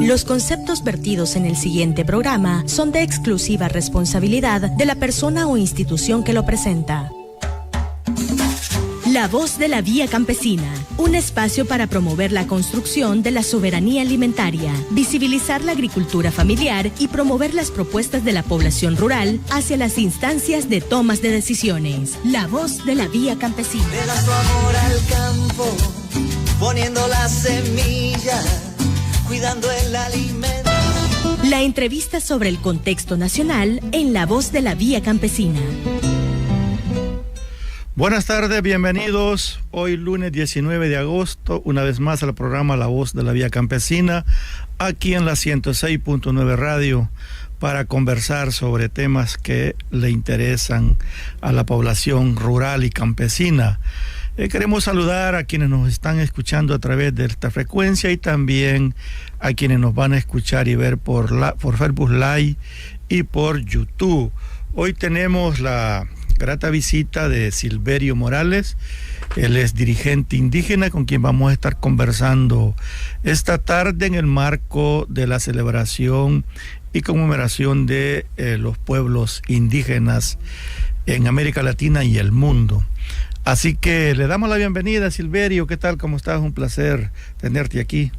Los conceptos vertidos en el siguiente programa son de exclusiva responsabilidad de la persona o institución que lo presenta. La Voz de la Vía Campesina, un espacio para promover la construcción de la soberanía alimentaria, visibilizar la agricultura familiar y promover las propuestas de la población rural hacia las instancias de tomas de decisiones. La Voz de la Vía Campesina. Le da su amor al campo, poniendo la semilla, cuidando el alimento. La entrevista sobre el contexto nacional en La Voz de la Vía Campesina. Buenas tardes, bienvenidos. Hoy lunes 19 de agosto, una vez más al programa La Voz de la Vía Campesina, aquí en la 106.9 Radio, para conversar sobre temas que le interesan a la población rural y campesina. Queremos saludar a quienes nos están escuchando a través de esta frecuencia y también a quienes nos van a escuchar y ver por Facebook Live y por YouTube. Hoy tenemos la grata visita de Silverio Morales. Él es dirigente indígena con quien vamos a estar conversando esta tarde en el marco de la celebración y conmemoración de los pueblos indígenas en América Latina y el mundo. Así que le damos la bienvenida, Silverio. ¿Qué tal? ¿Cómo estás? Un placer tenerte aquí.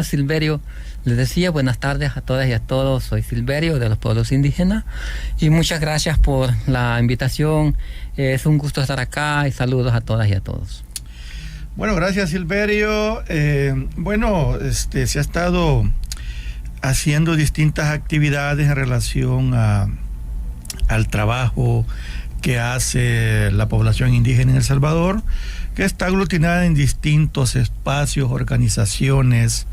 Silverio. Les decía buenas tardes a todas y a todos. Soy Silverio de los pueblos indígenas y muchas gracias por la invitación. Es un gusto estar acá y saludos a todas y a todos. Bueno, gracias, Silverio. Se ha estado haciendo distintas actividades en relación al trabajo que hace la población indígena en El Salvador, que está aglutinada en distintos espacios, organizaciones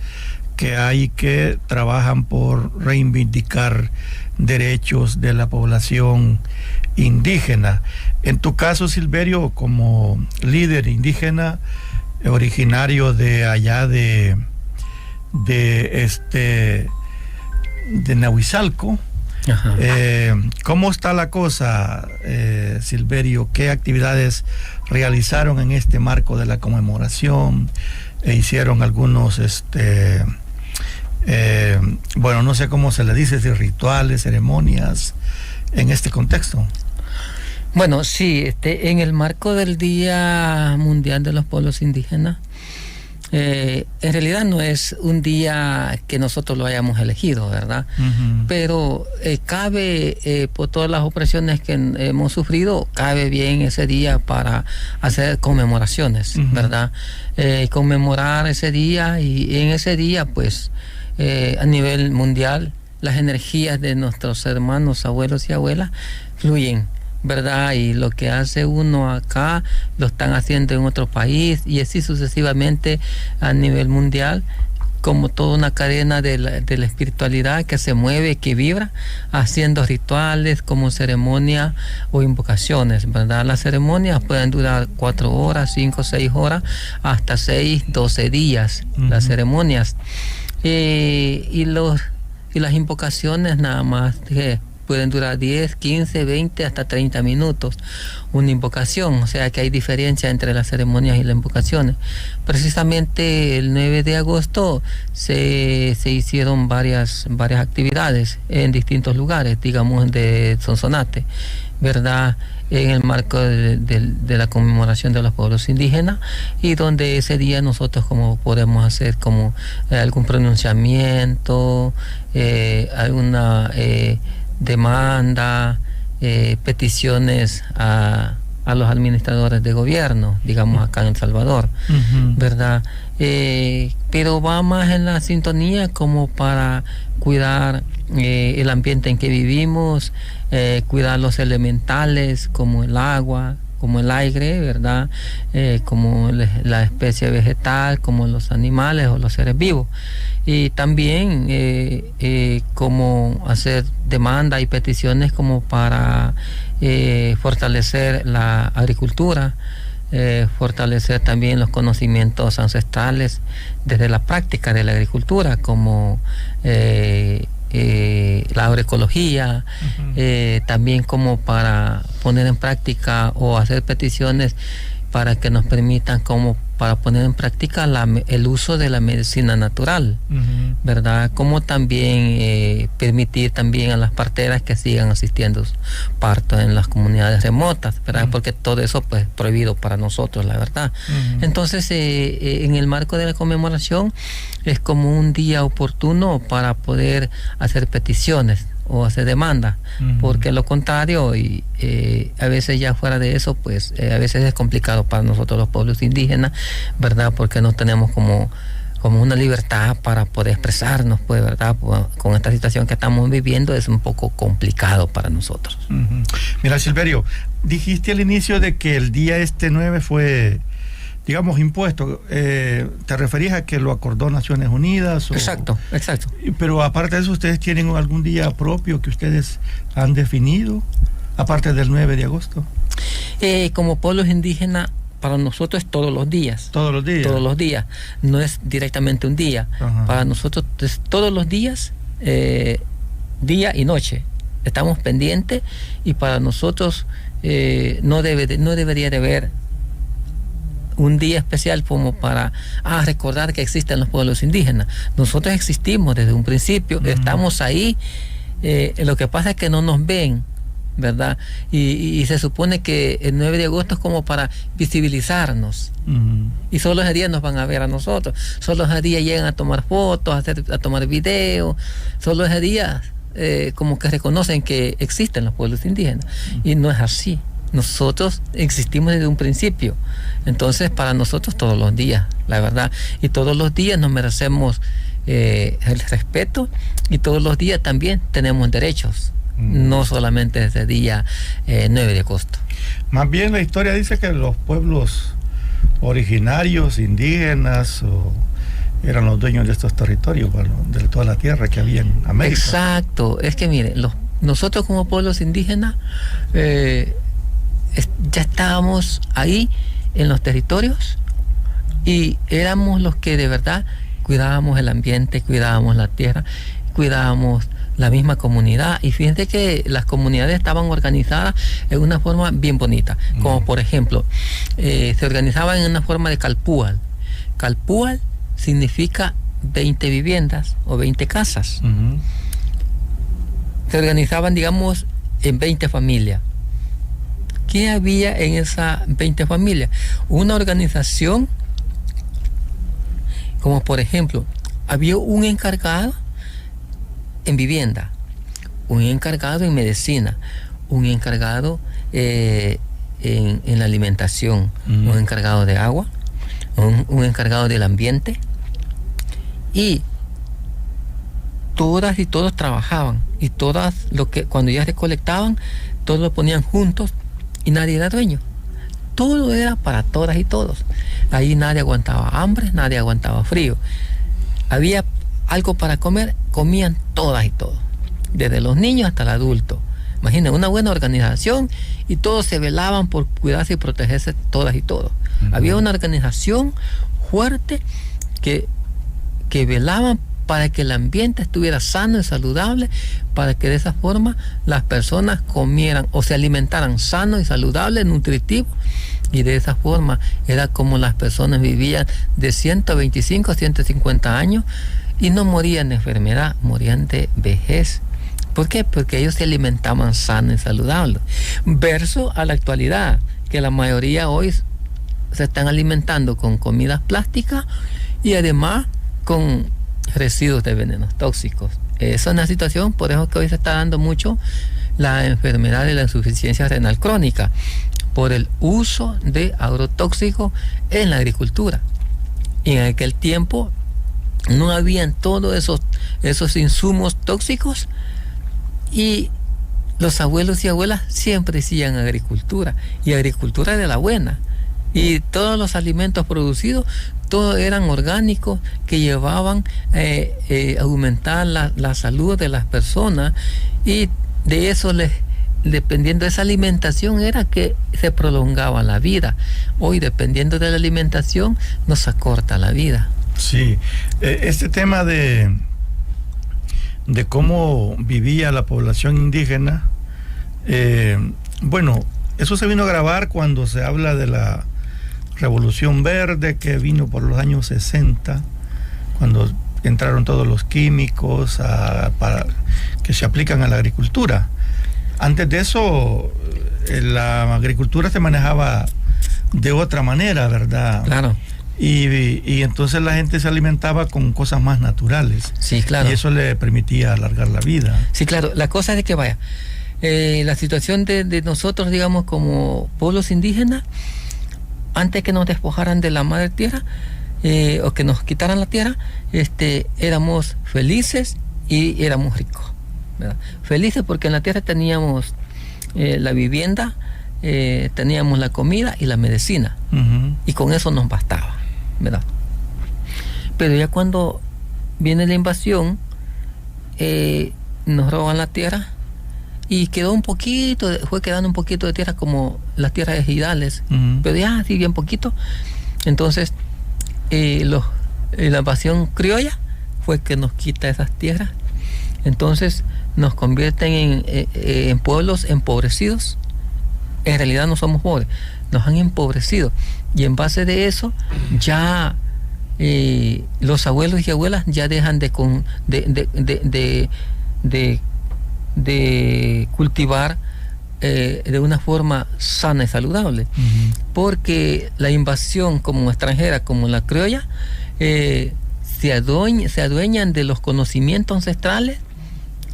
que hay que trabajan por reivindicar derechos de la población indígena. En tu caso, Silverio, como líder indígena originario de allá de Nahuizalco, ¿cómo está la cosa, Silverio? ¿Qué actividades realizaron en este marco de la conmemoración? Hicieron algunos no sé cómo se le dice, si rituales, ceremonias en este contexto. Bueno, sí, en el marco del Día Mundial de los Pueblos Indígenas, en realidad no es un día que nosotros lo hayamos elegido, ¿verdad? Uh-huh. Pero cabe, por todas las opresiones que hemos sufrido, cabe bien ese día para hacer conmemoraciones, uh-huh, ¿verdad? Conmemorar ese día y en ese día, pues, a nivel mundial, las energías de nuestros hermanos, abuelos y abuelas fluyen, ¿verdad? Y lo que hace uno acá lo están haciendo en otro país y así sucesivamente a nivel mundial, como toda una cadena de la espiritualidad que se mueve, que vibra, haciendo rituales como ceremonia o invocaciones, ¿verdad? Las ceremonias pueden durar 4 horas, 5, 6 horas, hasta 6, 12 días, uh-huh, las ceremonias. Y las invocaciones nada más pueden durar 10, 15, 20, hasta 30 minutos una invocación, o sea que hay diferencia entre las ceremonias y las invocaciones. Precisamente el 9 de agosto se hicieron varias actividades en distintos lugares, digamos de Sonsonate, ¿verdad? En el marco de la conmemoración de los pueblos indígenas, y donde ese día nosotros como podemos hacer como algún pronunciamiento, alguna demanda, peticiones a los administradores de gobierno, digamos acá en El Salvador, uh-huh, ¿verdad? Pero va más en la sintonía como para cuidar el ambiente en que vivimos, cuidar los elementales como el agua, como el aire, ¿verdad? Como la especie vegetal, como los animales o los seres vivos. Y también como hacer demanda y peticiones como para fortalecer la agricultura, fortalecer también los conocimientos ancestrales desde la práctica de la agricultura, como la agroecología, uh-huh, también como para poner en práctica o hacer peticiones para que nos permitan como para poner en práctica el uso de la medicina natural, ¿verdad? Como también permitir también a las parteras que sigan asistiendo partos en las comunidades remotas, ¿verdad? Porque todo eso pues prohibido para nosotros, la verdad. Entonces, en el marco de la conmemoración es como un día oportuno para poder hacer peticiones o hacer demandas, porque lo contrario, y a veces ya fuera de eso, pues a veces es complicado para nosotros los pueblos indígenas, ¿verdad? Porque no tenemos como una libertad para poder expresarnos, pues, ¿verdad? Con esta situación que estamos viviendo es un poco complicado para nosotros. Mira, Silverio, dijiste al inicio de que el día 9 fue, digamos, impuesto. ¿Te referías a que lo acordó Naciones Unidas? Exacto. Pero aparte de eso, ¿ustedes tienen algún día propio que ustedes han definido, aparte del 9 de agosto? Como pueblos indígenas, para nosotros es todos los días. ¿Todos los días? Todos los días. No es directamente un día. Para nosotros es todos los días, día y noche. Estamos pendientes y para nosotros no debería de haber un día especial como para recordar que existen los pueblos indígenas. Nosotros existimos desde un principio, estamos ahí. Lo que pasa es que no nos ven, ¿verdad? Y se supone que el 9 de agosto es como para visibilizarnos. Y solo ese día nos van a ver a nosotros. Solo ese día llegan a tomar fotos, a tomar videos. Solo ese día como que reconocen que existen los pueblos indígenas. Y no es así. Nosotros existimos desde un principio. Entonces, para nosotros todos los días, la verdad. Y todos los días nos merecemos el respeto y todos los días también tenemos derechos. No solamente desde el día 9 de agosto. Más bien la historia dice que los pueblos originarios, indígenas, eran los dueños de estos territorios, bueno, de toda la tierra que había en América. Exacto. Es que mire, nosotros como pueblos indígenas ya estábamos ahí en los territorios y éramos los que de verdad cuidábamos el ambiente, cuidábamos la tierra, cuidábamos la misma comunidad. Y fíjense que las comunidades estaban organizadas en una forma bien bonita, como por ejemplo se organizaban en una forma de calpúal. Calpúal significa 20 viviendas o 20 casas. Se organizaban, en 20 familias. ¿Qué había en esas 20 familias? Una organización, como por ejemplo, había un encargado en vivienda, un encargado en medicina, un encargado en la alimentación, un encargado de agua, un encargado del ambiente, y todas y todos trabajaban, y todas cuando ya recolectaban, todos lo ponían juntos y nadie era dueño. Todo era para todas y todos. Ahí nadie aguantaba hambre, nadie aguantaba frío. Había algo para comer, comían todas y todos, desde los niños hasta el adulto. Imaginen, una buena organización y todos se velaban por cuidarse y protegerse todas y todos. Había una organización fuerte que velaban para que el ambiente estuviera sano y saludable, para que de esa forma las personas comieran o se alimentaran sano y saludable, nutritivo, y de esa forma era como las personas vivían de 125 a 150 años y no morían de enfermedad, morían de vejez. ¿Por qué? Porque ellos se alimentaban sano y saludable. Verso a la actualidad, que la mayoría hoy se están alimentando con comidas plásticas y además con residuos de venenos tóxicos. Esa es una situación, por eso que hoy se está dando mucho la enfermedad de la insuficiencia renal crónica, por el uso de agrotóxicos en la agricultura. Y en aquel tiempo no habían todos esos insumos tóxicos y los abuelos y abuelas siempre hacían agricultura, y agricultura de la buena. Y todos los alimentos producidos, todos eran orgánicos, que llevaban a aumentar la salud de las personas, y de eso dependiendo de esa alimentación era que se prolongaba la vida. Hoy, dependiendo de la alimentación, nos acorta la vida. Sí, este tema de cómo vivía la población indígena, bueno, eso se vino a grabar cuando se habla de la revolución verde que vino por los años 60, cuando entraron todos los químicos para que se aplican a la agricultura. Antes de eso, la agricultura se manejaba de otra manera, ¿verdad? Claro. Y entonces la gente se alimentaba con cosas más naturales. Sí, claro. Y eso le permitía alargar la vida. Sí, claro. La cosa es que vaya, la situación de nosotros, digamos, como pueblos indígenas, antes que nos despojaran de la madre tierra, o que nos quitaran la tierra, éramos felices y éramos ricos, ¿verdad? Felices porque en la tierra teníamos la vivienda, teníamos la comida y la medicina, y con eso nos bastaba, ¿verdad? Pero ya cuando viene la invasión, nos roban la tierra y fue quedando un poquito de tierra, como las tierras ejidales, pero ya sí bien poquito. Entonces la invasión criolla fue que nos quita esas tierras. Entonces nos convierten en pueblos empobrecidos. En realidad no somos pobres, nos han empobrecido, y en base de eso ya los abuelos y abuelas ya dejan de cultivar de una forma sana y saludable, porque la invasión como extranjera, como la criolla, se adueñan de los conocimientos ancestrales,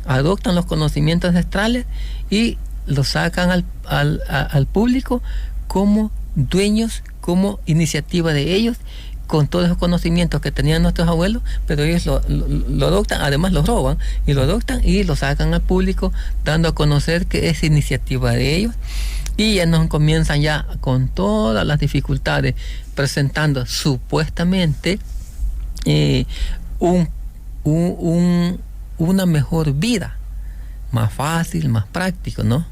adoptan los conocimientos ancestrales y los sacan al público como dueños, como iniciativa de ellos, con todos esos conocimientos que tenían nuestros abuelos, pero ellos lo adoptan, además lo roban y lo adoptan y lo sacan al público, dando a conocer que es iniciativa de ellos, y ya nos comienzan ya con todas las dificultades, presentando supuestamente una mejor vida, más fácil, más práctico, ¿no?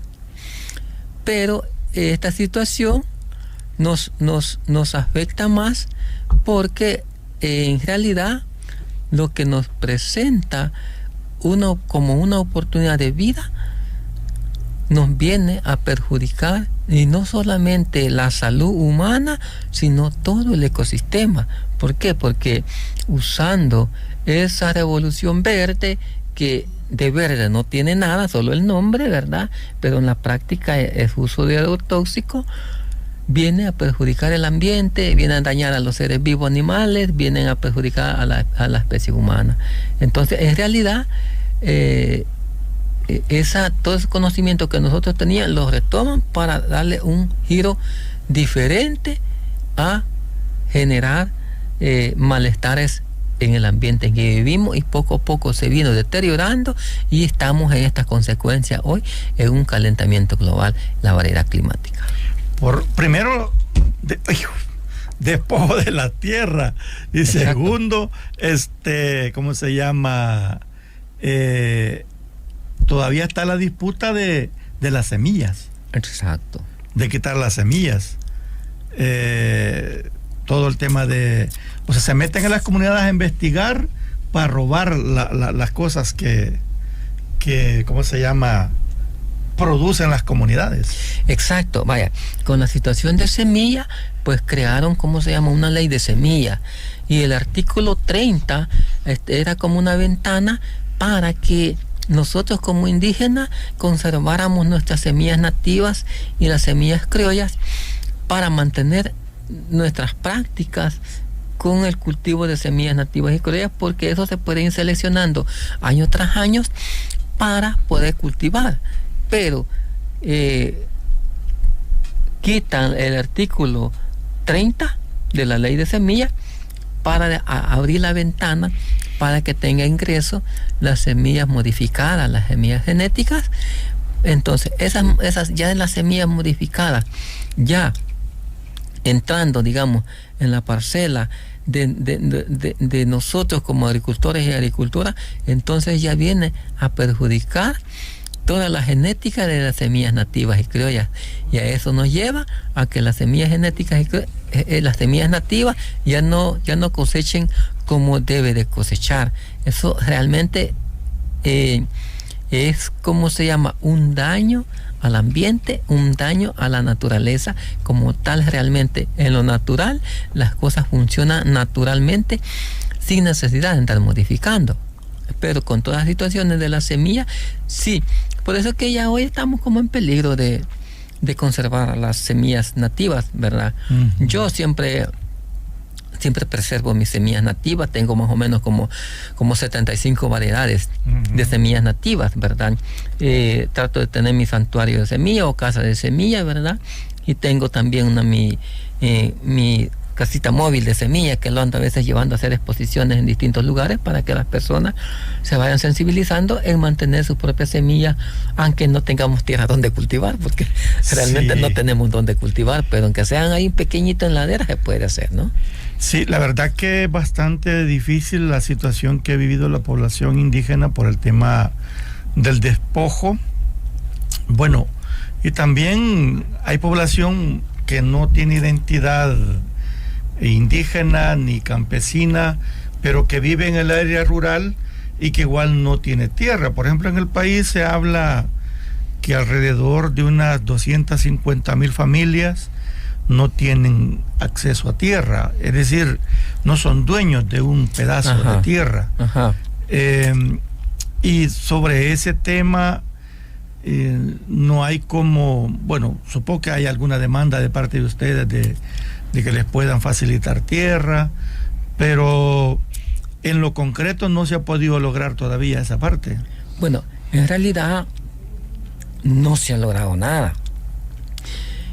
Pero esta situación nos afecta más, porque en realidad lo que nos presenta como una oportunidad de vida nos viene a perjudicar, y no solamente la salud humana, sino todo el ecosistema. ¿Por qué? Porque usando esa revolución verde, que de verde no tiene nada, solo el nombre, ¿verdad? Pero en la práctica es uso de agrotóxicos, viene a perjudicar el ambiente, viene a dañar a los seres vivos animales, vienen a perjudicar a la especie humana. Entonces, en realidad, todo ese conocimiento que nosotros teníamos, lo retoman para darle un giro diferente a generar malestares en el ambiente en que vivimos, y poco a poco se vino deteriorando, y estamos en estas consecuencias hoy, en un calentamiento global, la variedad climática. Primero, despojo de la tierra, y exacto. Segundo, ¿cómo se llama? Todavía está la disputa de las semillas. Exacto. De quitar las semillas. Todo el tema o sea, se meten en las comunidades a investigar para robar las cosas que ¿cómo se llama? Producen las comunidades. Exacto, vaya, con la situación de semilla, pues crearon, ¿cómo se llama?, una ley de semilla, y el artículo 30 era como una ventana para que nosotros como indígenas conserváramos nuestras semillas nativas y las semillas criollas, para mantener nuestras prácticas con el cultivo de semillas nativas y criollas, porque eso se puede ir seleccionando año tras año para poder cultivar. Pero quitan el artículo 30 de la ley de semillas para abrir la ventana para que tenga ingreso las semillas modificadas, las semillas genéticas. Entonces esas ya en las semillas modificadas, ya entrando, digamos, en la parcela de nosotros como agricultores y agricultoras, entonces ya viene a perjudicar toda la genética de las semillas nativas y criollas, y a eso nos lleva a que las semillas genéticas y las semillas nativas ya no cosechen como debe de cosechar. Eso realmente es como se llama, un daño al ambiente, un daño a la naturaleza como tal. Realmente en lo natural las cosas funcionan naturalmente sin necesidad de estar modificando, pero con todas las situaciones de la semilla, sí. Por eso que ya hoy estamos como en peligro de conservar las semillas nativas, ¿verdad? Uh-huh. Yo siempre preservo mis semillas nativas. Tengo más o menos como 75 variedades uh-huh. de semillas nativas, ¿verdad? Trato de tener mi santuario de semilla o casa de semilla, ¿verdad? Y tengo también mi casita móvil de semilla, que lo ando a veces llevando a hacer exposiciones en distintos lugares para que las personas se vayan sensibilizando en mantener su propia semilla, aunque no tengamos tierra donde cultivar, porque realmente no tenemos donde cultivar, pero aunque sean ahí pequeñito en ladera se puede hacer, ¿no? Sí, la verdad que es bastante difícil la situación que ha vivido la población indígena por el tema del despojo. Bueno, y también hay población que no tiene identidad indígena ni campesina, pero que vive en el área rural y que igual no tiene tierra. Por ejemplo, en el país se habla que alrededor de unas 250,000 familias no tienen acceso a tierra, es decir, no son dueños de un pedazo Ajá. de tierra. Ajá. Y sobre ese tema no hay como, bueno, supongo que hay alguna demanda de parte de ustedes de que les puedan facilitar tierra, pero en lo concreto no se ha podido lograr todavía esa parte. Bueno, en realidad no se ha logrado nada.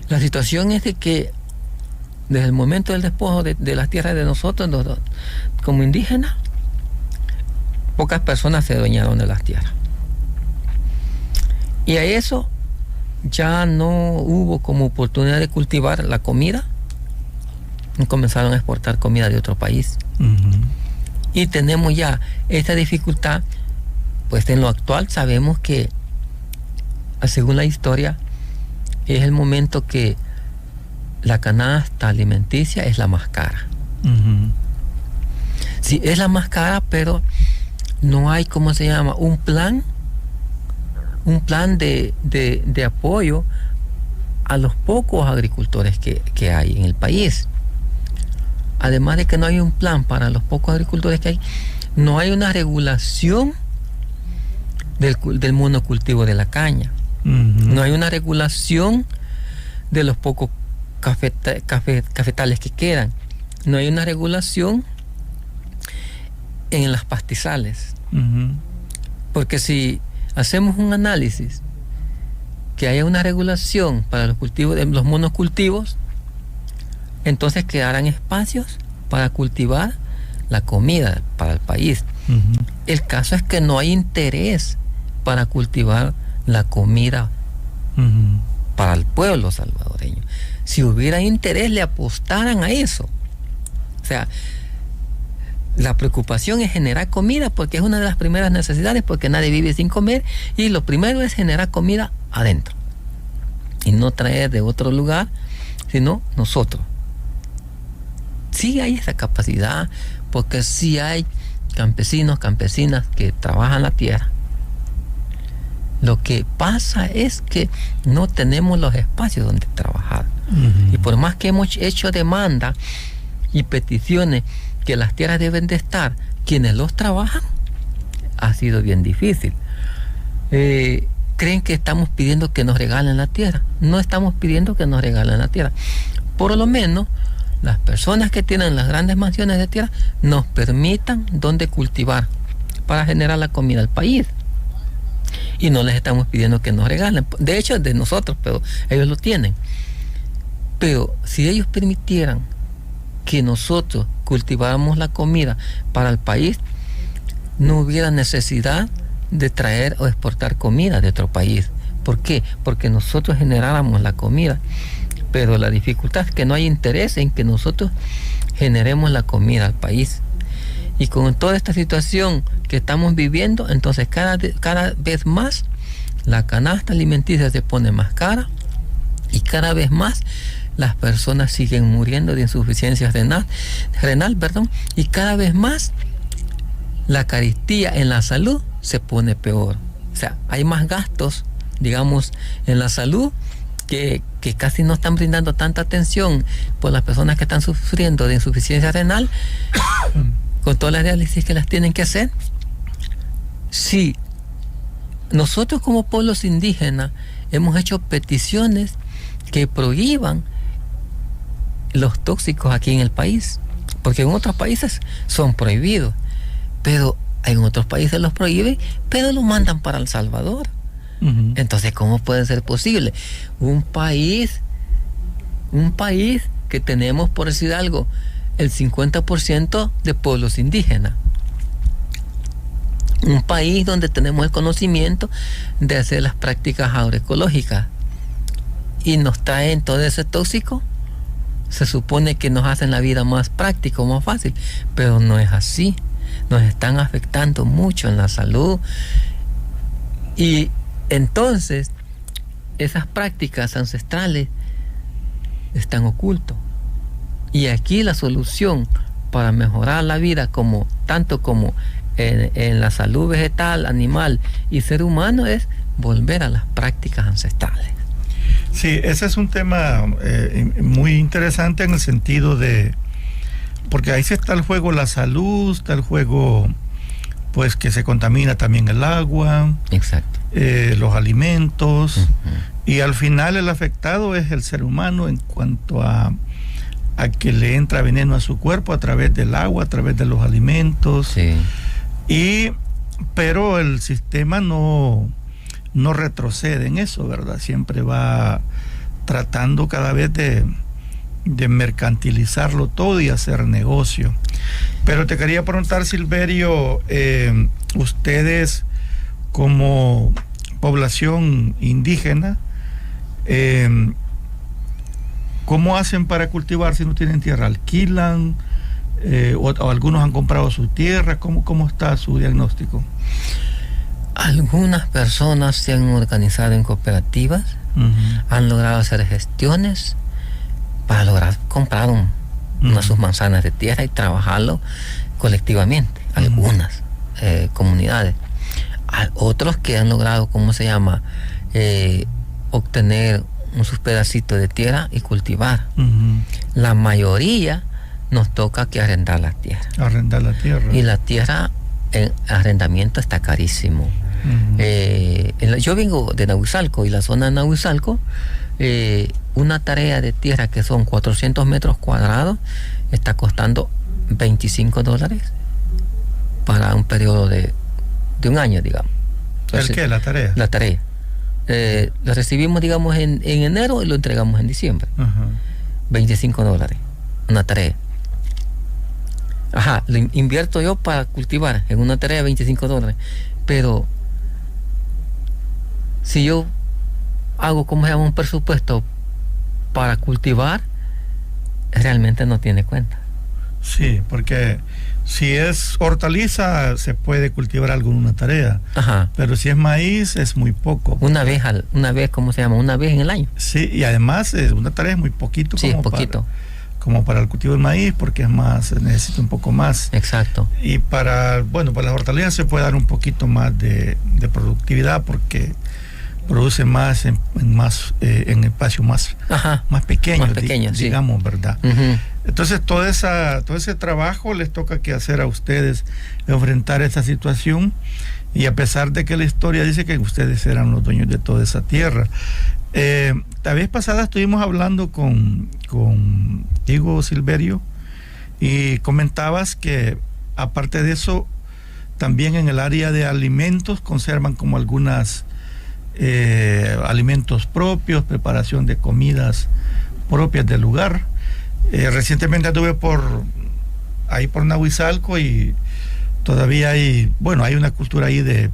La situación es de que desde el momento del despojo de las tierras de nosotros, como indígenas, pocas personas se adueñaron de las tierras. Y a eso ya no hubo como oportunidad de cultivar la comida. Comenzaron a exportar comida de otro país. Uh-huh. Y tenemos ya esta dificultad, pues en lo actual sabemos que, según la historia, es el momento que la canasta alimenticia es la más cara. Uh-huh. Sí, es la más cara, pero no hay, ¿cómo se llama? Un plan de apoyo a los pocos agricultores que hay en el país. Además de que no hay un plan para los pocos agricultores que hay, no hay una regulación del monocultivo de la caña. Uh-huh. No hay una regulación de los pocos cafetales que quedan. No hay una regulación en las pastizales. Uh-huh. Porque si hacemos un análisis que haya una regulación para los cultivos de los monocultivos, entonces quedarán espacios para cultivar la comida para el país. Uh-huh. El caso es que no hay interés para cultivar la comida uh-huh. para el pueblo salvadoreño. Si hubiera interés, le apostaran a eso. O sea, la preocupación es generar comida, porque es una de las primeras necesidades, porque nadie vive sin comer, y lo primero es generar comida adentro y no traer de otro lugar, sino nosotros. Sí hay esa capacidad, porque sí hay campesinos, campesinas que trabajan la tierra. Lo que pasa es que no tenemos los espacios donde trabajar. Uh-huh. Y por más que hemos hecho demanda y peticiones que las tierras deben de estar, quienes los trabajan, ha sido bien difícil. Creen que estamos pidiendo que nos regalen la tierra. No estamos pidiendo que nos regalen la tierra. Por lo menos las personas que tienen las grandes mansiones de tierra nos permitan donde cultivar para generar la comida al país. Y no les estamos pidiendo que nos regalen. De hecho, es de nosotros, pero ellos lo tienen. Pero si ellos permitieran que nosotros cultiváramos la comida para el país, no hubiera necesidad de traer o exportar comida de otro país. ¿Por qué? Porque nosotros generáramos la comida. Pero la dificultad es que no hay interés en que nosotros generemos la comida al país. Y con toda esta situación que estamos viviendo, entonces cada vez más la canasta alimenticia se pone más cara, y cada vez más las personas siguen muriendo de insuficiencia renal, y cada vez más la carestía en la salud se pone peor. O sea, hay más gastos, digamos, en la salud que casi no están brindando tanta atención por las personas que están sufriendo de insuficiencia renal con todas las diálisis que las tienen que hacer. Sí, nosotros como pueblos indígenas hemos hecho peticiones que prohíban los tóxicos aquí en el país, porque en otros países son prohibidos, pero en otros países los prohíben, pero los mandan para El Salvador. Entonces, ¿cómo puede ser posible? Un país que tenemos, por decir algo, el 50% de pueblos indígenas. Un país donde tenemos el conocimiento de hacer las prácticas agroecológicas y nos traen todo ese tóxico. Se supone que nos hacen la vida más práctica, más fácil, pero no es así. Nos están afectando mucho en la salud. Y entonces, esas prácticas ancestrales están ocultas. Y aquí la solución para mejorar la vida, tanto como en la salud vegetal, animal y ser humano, es volver a las prácticas ancestrales. Sí, ese es un tema muy interesante en el sentido de, porque ahí sí está el juego la salud, está el juego pues que se contamina también el agua. Exacto. Los alimentos, y al final el afectado es el ser humano en cuanto a que le entra veneno a su cuerpo a través del agua, a través de los alimentos. Sí. Pero el sistema no retrocede en eso, ¿verdad? Siempre va tratando cada vez de mercantilizarlo todo y hacer negocio. Pero te quería preguntar, Silverio, ustedes como población indígena, ¿cómo hacen para cultivar si no tienen tierra? ¿Alquilan? O algunos han comprado su tierra. ¿Cómo está su diagnóstico? Algunas personas se han organizado en cooperativas, han logrado hacer gestiones para lograr comprar sus manzanas de tierra y trabajarlo colectivamente, algunas comunidades. Otros que han logrado, obtener sus pedacitos de tierra y cultivar. La mayoría nos toca que arrendar la tierra. Arrendar la tierra. Y la tierra en arrendamiento está carísimo. Yo vengo de Nahuizalco, y la zona de Nahuizalco, una tarea de tierra que son 400 metros cuadrados está costando $25 para un periodo de un año, digamos. Entonces, ¿el qué? ¿La tarea? La tarea. Lo recibimos, digamos, en enero y lo entregamos en diciembre. $25, una tarea. Lo invierto yo para cultivar en una tarea de $25. Pero si yo hago, un presupuesto para cultivar, realmente no tiene cuenta. Sí, porque si es hortaliza se puede cultivar algo en una tarea. Pero si es maíz es muy poco. Una vez en el año. Sí, y además una tarea es muy poquito. Sí, poquito. Como para el cultivo del maíz, porque necesita un poco más. Exacto. Y para las hortalizas se puede dar un poquito más de productividad, porque produce más en espacios más pequeños, digamos, sí. ¿Verdad? Entonces todo ese trabajo les toca que hacer a ustedes, enfrentar esa situación, y a pesar de que la historia dice que ustedes eran los dueños de toda esa tierra. La vez pasada estuvimos hablando contigo, Silverio, y comentabas que aparte de eso, también en el área de alimentos conservan como algunas alimentos propios, preparación de comidas propias del lugar. Recientemente anduve por Nahuizalco, y todavía hay una cultura ahí de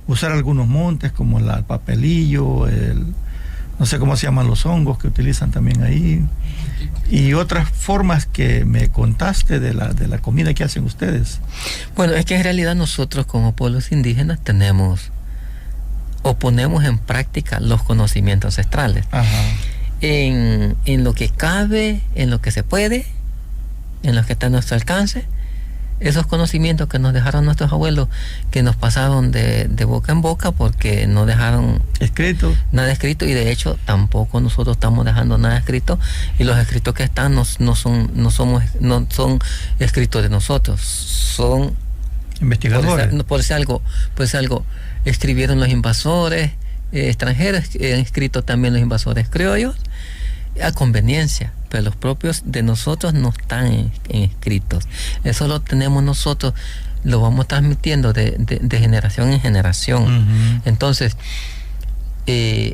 usar algunos montes como el papelillo, no sé cómo se llaman los hongos que utilizan también ahí, y otras formas que me contaste de la comida que hacen ustedes. Bueno, es que en realidad nosotros como pueblos indígenas ponemos en práctica los conocimientos ancestrales. En lo que cabe, en lo que se puede, en lo que está a nuestro alcance, esos conocimientos que nos dejaron nuestros abuelos, que nos pasaron de boca en boca, porque no dejaron nada escrito, y de hecho tampoco nosotros estamos dejando nada escrito, y los escritos que están no son escritos de nosotros, son investigadores. Por decir algo, escribieron los invasores extranjeros, han escrito también los invasores criollos a conveniencia, pero los propios de nosotros no están en escritos. Eso lo tenemos nosotros, lo vamos transmitiendo de generación en generación. Uh-huh. Entonces,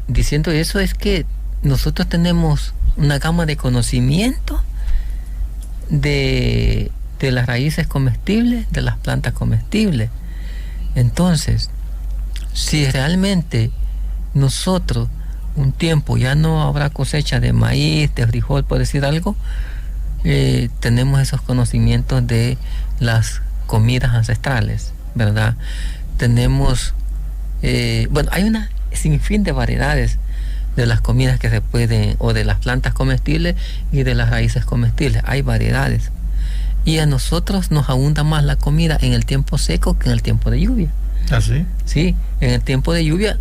diciendo eso, es que nosotros tenemos una gama de conocimiento de las raíces comestibles, de las plantas comestibles. Entonces, si realmente nosotros un tiempo ya no habrá cosecha de maíz, de frijol, por decir algo, tenemos esos conocimientos de las comidas ancestrales, ¿verdad? Tenemos, hay una sinfín de variedades de las comidas que se pueden, o de las plantas comestibles y de las raíces comestibles, hay variedades. Y a nosotros nos abunda más la comida en el tiempo seco que en el tiempo de lluvia. ¿Ah, sí? Sí, en el tiempo de lluvia,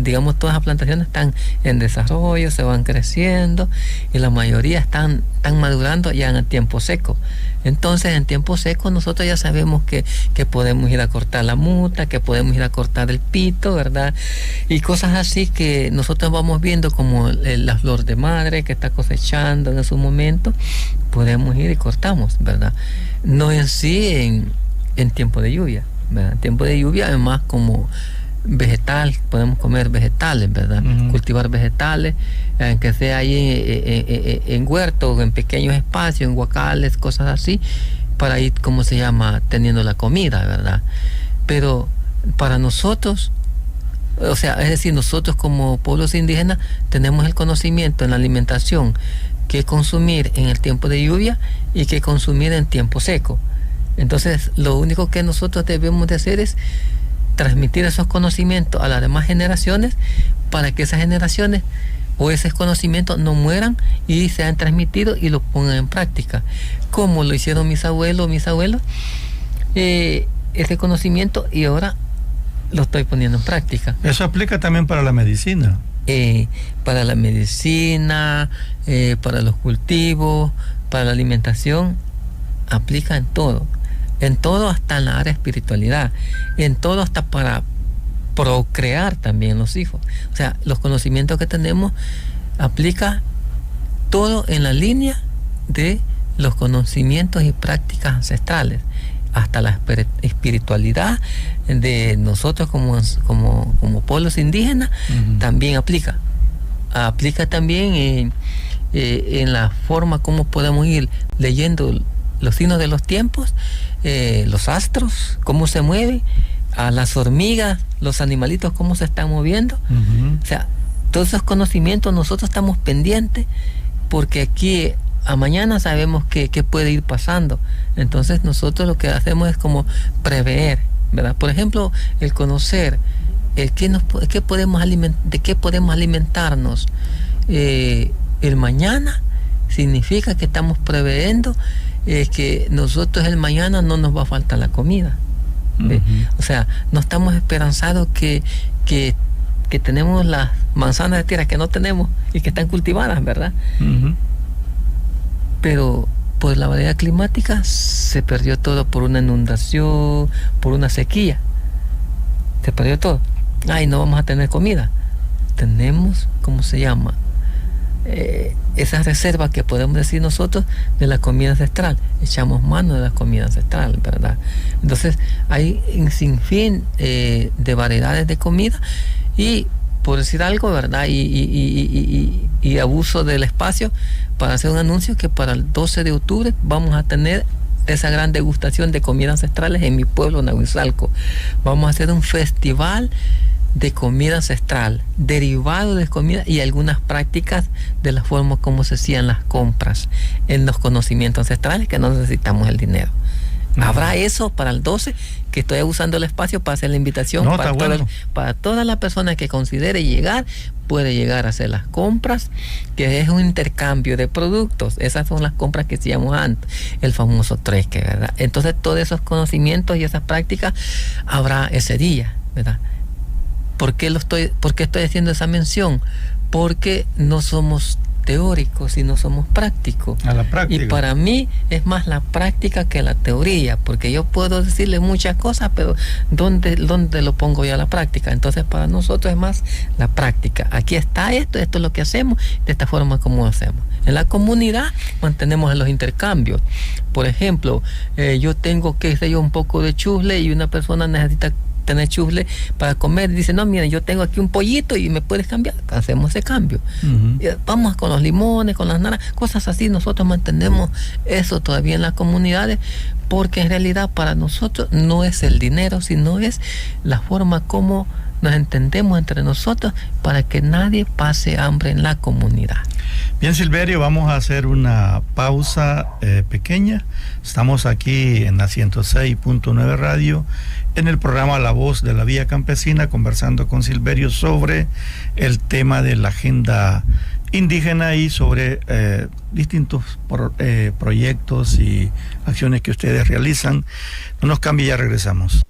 digamos, todas las plantaciones están en desarrollo, se van creciendo, y la mayoría están madurando ya en el tiempo seco. Entonces, en tiempo seco nosotros ya sabemos que podemos ir a cortar la muta, que podemos ir a cortar el pito, ¿verdad? Y cosas así que nosotros vamos viendo, como la flor de madre que está cosechando en su momento, podemos ir y cortamos, ¿verdad? No en sí en tiempo de lluvia, ¿verdad? En tiempo de lluvia, además, como vegetal, podemos comer vegetales, ¿verdad? Uh-huh. Cultivar vegetales, que sea ahí en huertos, en pequeños espacios, en huacales, cosas así, para ir, teniendo la comida, ¿verdad? Pero para nosotros, o sea, es decir, nosotros como pueblos indígenas tenemos el conocimiento en la alimentación, que consumir en el tiempo de lluvia y que consumir en tiempo seco. Entonces, lo único que nosotros debemos de hacer es transmitir esos conocimientos a las demás generaciones, para que esas generaciones o esos conocimientos no mueran y sean transmitidos y los pongan en práctica, como lo hicieron mis abuelos, ese conocimiento, y ahora lo estoy poniendo en práctica. Eso aplica también para la medicina. Para la medicina, para los cultivos, para la alimentación, aplica en todo, hasta en la área de espiritualidad, en todo, hasta para procrear también los hijos. O sea, los conocimientos que tenemos aplica todo en la línea de los conocimientos y prácticas ancestrales, hasta la espiritualidad de nosotros como pueblos indígenas. Uh-huh. También aplica también en la forma como podemos ir leyendo los signos de los tiempos, los astros, cómo se mueven, a las hormigas, los animalitos, cómo se están moviendo. Uh-huh. O sea, todos esos conocimientos nosotros estamos pendientes, porque aquí a mañana sabemos qué puede ir pasando. Entonces nosotros lo que hacemos es como prever, ¿verdad? Por ejemplo, el conocer de qué podemos alimentarnos el mañana, significa que estamos preveyendo que nosotros el mañana no nos va a faltar la comida. Uh-huh. O sea, no estamos esperanzados que tenemos las manzanas de tierra que no tenemos y que están cultivadas, ¿verdad? Uh-huh. Pero por la variedad climática se perdió todo, por una inundación, por una sequía. Se perdió todo. No vamos a tener comida. Tenemos, esa reserva que podemos decir nosotros de la comida ancestral. Echamos mano de la comida ancestral, ¿verdad? Entonces hay un sinfín de variedades de comida, y por decir algo, ¿verdad? Y abuso del espacio para hacer un anuncio, que para el 12 de octubre vamos a tener esa gran degustación de comidas ancestrales en mi pueblo, Nahuizalco. Vamos a hacer un festival de comida ancestral, derivado de comida y algunas prácticas de la forma como se hacían las compras en los conocimientos ancestrales, que no necesitamos el dinero. Habrá eso para el 12, que estoy usando el espacio para hacer la invitación para todas las personas que considere llegar, puede llegar a hacer las compras, que es un intercambio de productos. Esas son las compras que hacíamos antes, el famoso trueque, ¿verdad? Entonces todos esos conocimientos y esas prácticas habrá ese día, ¿verdad? ¿Por qué estoy haciendo esa mención? Porque no somos teóricos y no somos prácticos. A la práctica. Y para mí es más la práctica que la teoría, porque yo puedo decirle muchas cosas, pero ¿dónde lo pongo yo a la práctica? Entonces para nosotros es más la práctica. Aquí está esto es lo que hacemos, de esta forma como hacemos. En la comunidad mantenemos los intercambios. Por ejemplo, yo tengo, un poco de chusle y una persona necesita tener chusle para comer, dice, no, mira, yo tengo aquí un pollito y me puedes cambiar, hacemos ese cambio. Vamos con los limones, con las naranjas, cosas así. Nosotros mantenemos eso todavía en las comunidades, porque en realidad para nosotros no es el dinero, sino es la forma como nos entendemos entre nosotros para que nadie pase hambre en la comunidad. Bien, Silverio, vamos a hacer una pausa pequeña. Estamos aquí en la 106.9 Radio, en el programa La Voz de la Vía Campesina, conversando con Silverio sobre el tema de la agenda indígena y sobre distintos proyectos y acciones que ustedes realizan. No nos cambie, ya regresamos.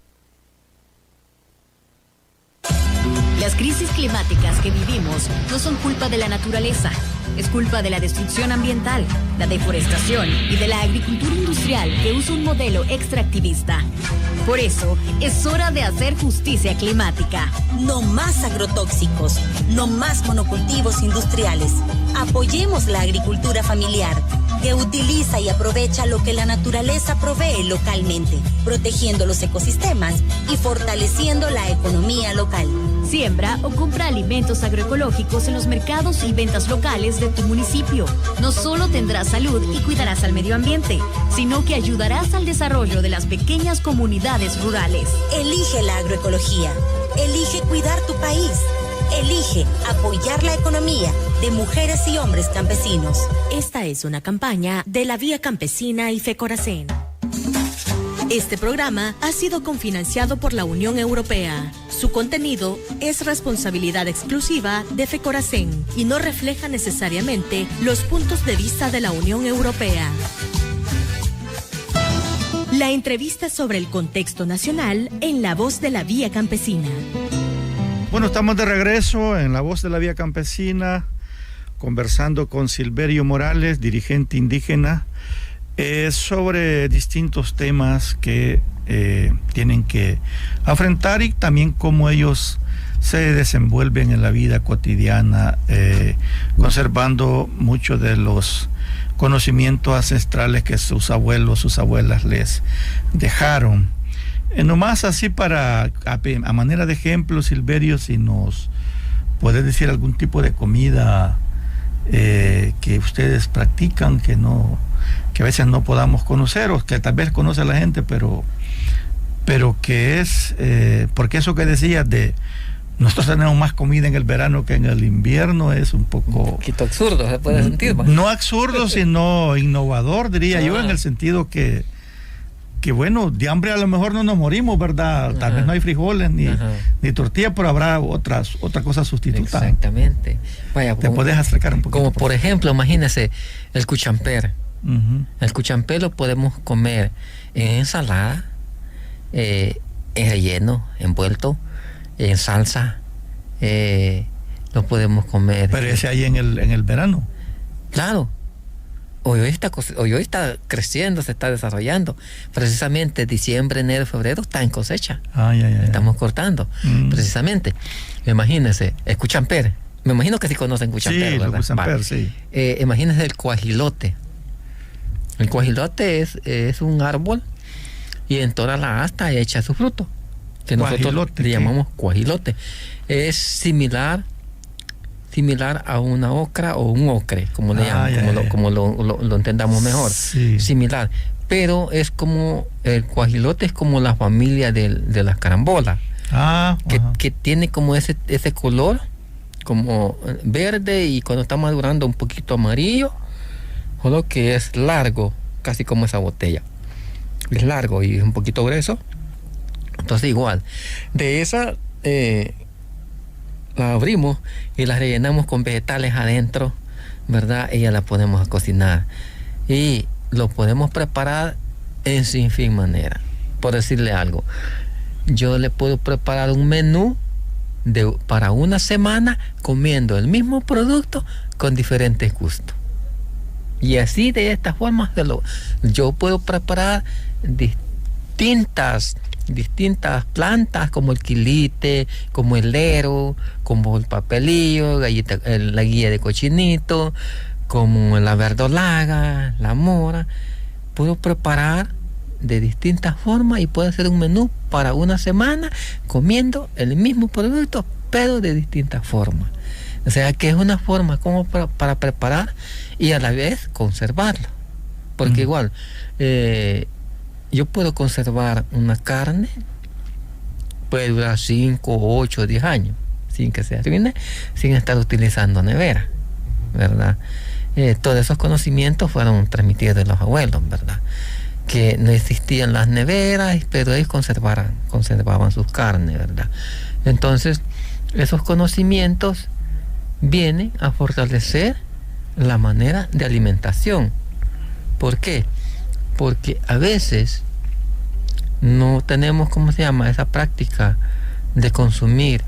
Las crisis climáticas que vivimos no son culpa de la naturaleza, es culpa de la destrucción ambiental, la deforestación y de la agricultura industrial que usa un modelo extractivista. Por eso, es hora de hacer justicia climática. No más agrotóxicos, no más monocultivos industriales. Apoyemos la agricultura familiar, que utiliza y aprovecha lo que la naturaleza provee localmente, protegiendo los ecosistemas y fortaleciendo la economía local. Siembra o compra alimentos agroecológicos en los mercados y ventas locales de tu municipio. No solo tendrás salud y cuidarás al medio ambiente, sino que ayudarás al desarrollo de las pequeñas comunidades rurales. Elige la agroecología. Elige cuidar tu país. Elige apoyar la economía de mujeres y hombres campesinos. Esta es una campaña de la Vía Campesina y FECORACEN. Este programa ha sido cofinanciado por la Unión Europea. Su contenido es responsabilidad exclusiva de FECORACEN y no refleja necesariamente los puntos de vista de la Unión Europea. La entrevista sobre el contexto nacional en La Voz de la Vía Campesina. Bueno, estamos de regreso en La Voz de la Vía Campesina, conversando con Silverio Morales, dirigente indígena, sobre distintos temas que tienen que afrontar y también cómo ellos se desenvuelven en la vida cotidiana, conservando muchos de los conocimientos ancestrales que sus abuelos, sus abuelas les dejaron. Nomás así a manera de ejemplo, Silverio, si nos puedes decir algún tipo de comida que ustedes practican, que a veces no podamos conocer, o que tal vez conoce la gente, pero que es, porque eso que decías de nosotros tenemos más comida en el verano que en el invierno es un poquito absurdo, se puede sentir, ¿no? No absurdo, sino innovador, diría yo, en el sentido que bueno, de hambre a lo mejor no nos morimos, ¿verdad? Tal vez no hay frijoles ni tortilla, pero habrá otra cosa sustituta. Exactamente. Vaya, te puedes acercar un poquito. Como por ejemplo, imagínese el cuchamper. El cuchamper lo podemos comer en ensalada, en relleno, envuelto, en salsa. Lo podemos comer. Pero ese ahí en el verano. Claro. Hoy está creciendo, se está desarrollando. Precisamente diciembre, enero, febrero está en cosecha. Estamos cortando. Precisamente. Imagínense, el cuchamper. Me imagino que sí conocen cuchamper, sí, ¿verdad? Cuchamper, sí. Imagínense el cuajilote. El cuajilote es un árbol y en toda la asta echa su fruto, que nosotros le llamamos cuajilote. Es similar a una ocra o un ocre, como le llaman, como lo entendamos mejor. Sí. Similar. Pero es como, el cuajilote es como la familia de las carambolas, que tiene como ese color, como verde, y cuando está madurando un poquito amarillo, solo que es largo, casi como esa botella. es largo y es un poquito grueso. Entonces igual, de esa la abrimos y la rellenamos con vegetales adentro, ¿verdad? Y ya la ponemos a cocinar. Y lo podemos preparar en sin fin manera. Por decirle algo, yo le puedo preparar un menú para una semana comiendo el mismo producto con diferentes gustos. Y así de esta forma yo puedo preparar distintas plantas, como el quilite, como el lero, como el papelillo, la guía de cochinito, como la verdolaga, la mora. Puedo preparar de distintas formas y puedo hacer un menú para una semana comiendo el mismo producto, pero de distintas formas. O sea que es una forma como para preparar y a la vez conservarlo. Porque igual, yo puedo conservar una carne, puede durar 5, 8, 10 años, sin que se arruine, sin estar utilizando nevera, ¿verdad? Todos esos conocimientos fueron transmitidos de los abuelos, ¿verdad? Que no existían las neveras, pero ellos conservaban sus carnes, ¿verdad? Entonces, esos conocimientos vienen a fortalecer la manera de alimentación. ¿Por qué? Porque a veces no tenemos, esa práctica de consumir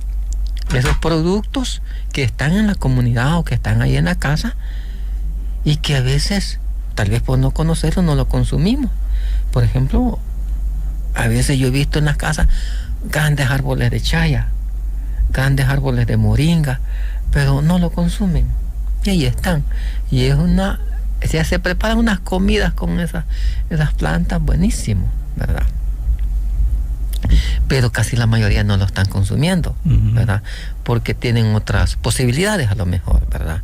esos productos que están en la comunidad o que están ahí en la casa y que a veces, tal vez por no conocerlo, no lo consumimos. Por ejemplo, a veces yo he visto en las casas grandes árboles de chaya, grandes árboles de moringa, pero no lo consumen. Y ahí están. Y se preparan unas comidas con esas plantas buenísimo, ¿verdad? Pero casi la mayoría no lo están consumiendo, ¿verdad? Porque tienen otras posibilidades a lo mejor, ¿verdad?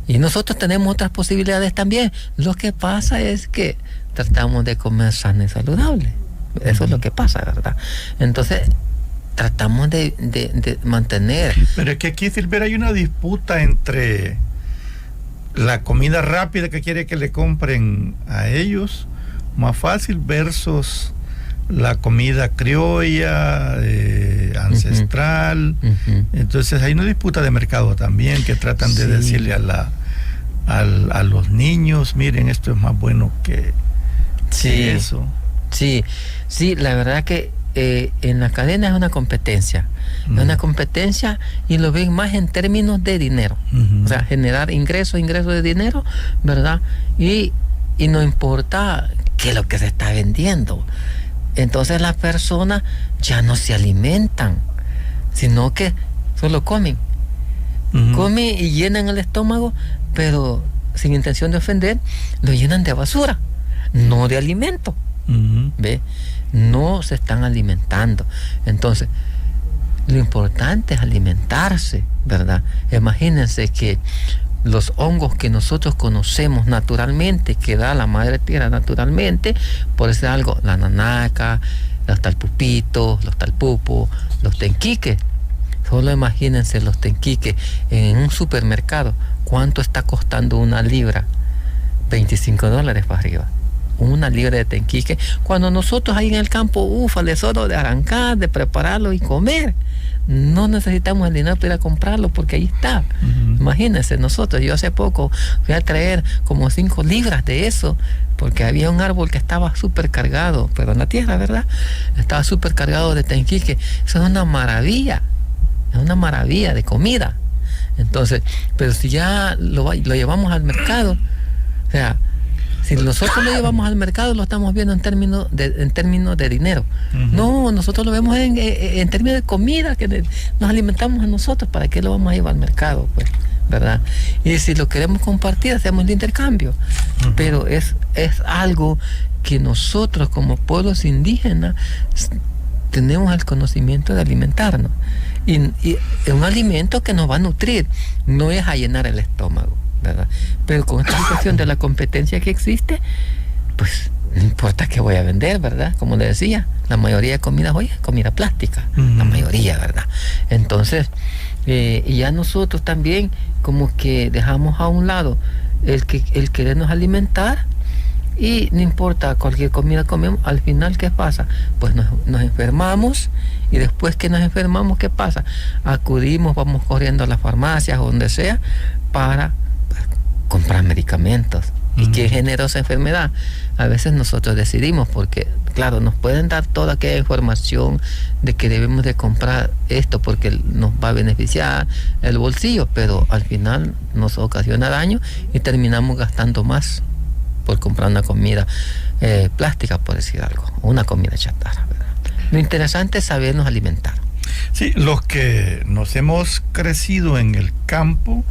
Y nosotros tenemos otras posibilidades también. Lo que pasa es que tratamos de comer sano y saludable. Eso es lo que pasa, ¿verdad? Entonces, tratamos de mantener. Pero es que aquí, Silveira, hay una disputa entre la comida rápida que quiere que le compren a ellos, más fácil, versus la comida criolla, ancestral. Entonces hay una disputa de mercado también, que tratan de decirle a los niños, miren, esto es más bueno que eso. Sí, la verdad que en la cadena es una competencia. Es una competencia y lo ven más en términos de dinero. O sea, generar ingresos de dinero, ¿verdad? Y no importa qué es lo que se está vendiendo. Entonces las personas ya no se alimentan, sino que solo comen. Comen y llenan el estómago, pero sin intención de ofender, lo llenan de basura, no de alimento. ¿Ve? No se están alimentando. Entonces, lo importante es alimentarse, ¿verdad? Imagínense que los hongos que nosotros conocemos naturalmente, que da la madre tierra naturalmente, por decir algo, la nanaca, los talpupitos, los talpupos, los tenquiques. Solo imagínense los tenquiques en un supermercado. ¿Cuánto está costando una libra? $25 para arriba. Una libra de tenquique, cuando nosotros ahí en el campo, solo de arrancar, de prepararlo y comer. No necesitamos el dinero para ir a comprarlo porque ahí está. Imagínense, nosotros, yo hace poco fui a traer como 5 libras de eso, porque había un árbol que estaba súper cargado, pero en la tierra, ¿verdad? Estaba súper cargado de tenquique. Eso es una maravilla de comida. Entonces, pero si ya lo llevamos al mercado, o sea, si nosotros lo llevamos al mercado, lo estamos viendo en términos de dinero. No, nosotros lo vemos en términos de comida, que nos alimentamos a nosotros. ¿Para qué lo vamos a llevar al mercado? Pues, ¿verdad? Y si lo queremos compartir, hacemos el intercambio. Pero es algo que nosotros como pueblos indígenas tenemos el conocimiento de alimentarnos. Y es un alimento que nos va a nutrir, no es a llenar el estómago, ¿verdad? Pero con esta situación de la competencia que existe, pues no importa qué voy a vender, ¿verdad? Como le decía, la mayoría de comida hoy es comida plástica, la mayoría, ¿verdad? Entonces, y ya nosotros también como que dejamos a un lado el querernos alimentar Y no importa cualquier comida comemos, al final ¿qué pasa? Pues nos enfermamos, y después que nos enfermamos, ¿qué pasa? Acudimos, vamos corriendo a las farmacias o donde sea para comprar medicamentos. ¿Y qué genera esa enfermedad? A veces nosotros decidimos, porque claro, nos pueden dar toda aquella información de que debemos de comprar esto porque nos va a beneficiar el bolsillo, pero al final nos ocasiona daño y terminamos gastando más por comprar una comida plástica, por decir algo, una comida chatarra, ¿verdad? Lo interesante es sabernos alimentar. Sí, los que nos hemos crecido en el campo,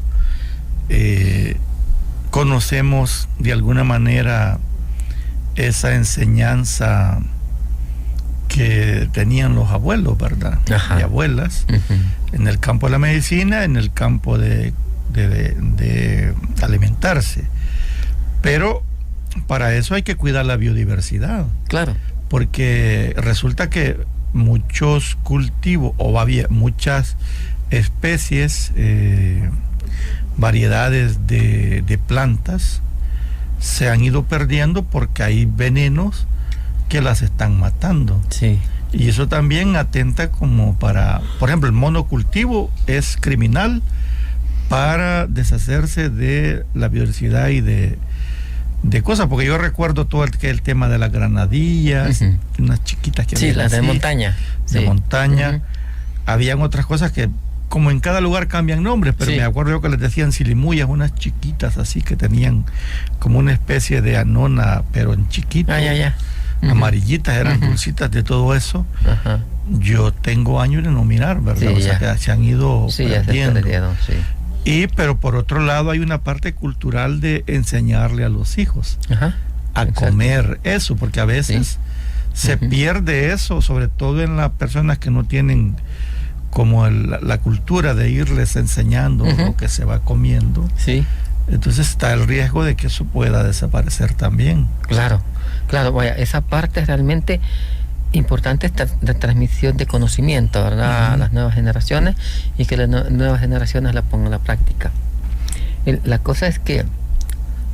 conocemos de alguna manera esa enseñanza que tenían los abuelos, ¿verdad? Ajá. Y abuelas, en el campo de la medicina, en el campo de alimentarse. Pero para eso hay que cuidar la biodiversidad. Claro. Porque resulta que muchos cultivos, o había muchas especies, variedades de plantas, se han ido perdiendo porque hay venenos que las están matando. Sí. Y eso también atenta como para, por ejemplo, el monocultivo es criminal para deshacerse de la biodiversidad y de cosas, porque yo recuerdo todo el tema de las granadillas, unas chiquitas que sí, habían las de así, montaña. de Sí. montaña. Habían otras cosas que, como en cada lugar cambian nombres, pero Sí. me acuerdo yo que les decían silimuyas, unas chiquitas así que tenían como una especie de anona, pero en chiquito, amarillitas, eran dulcitas de todo eso. Ajá. Yo tengo años de no mirar, ¿verdad? Sí, o sea, ya. que se han ido Sí, ya se perdiendo. perdieron, sí. Pero por otro lado hay una parte cultural de enseñarle a los hijos Ajá. a Exacto. comer eso, porque a veces se pierde eso, sobre todo en las personas que no tienen como la cultura de irles enseñando lo que se va comiendo. Sí. Entonces está el riesgo de que eso pueda desaparecer también. Claro, vaya, esa parte es realmente importante, esta de transmisión de conocimiento, ¿verdad? A las nuevas generaciones, y que las nuevas generaciones la pongan a la práctica. La cosa es que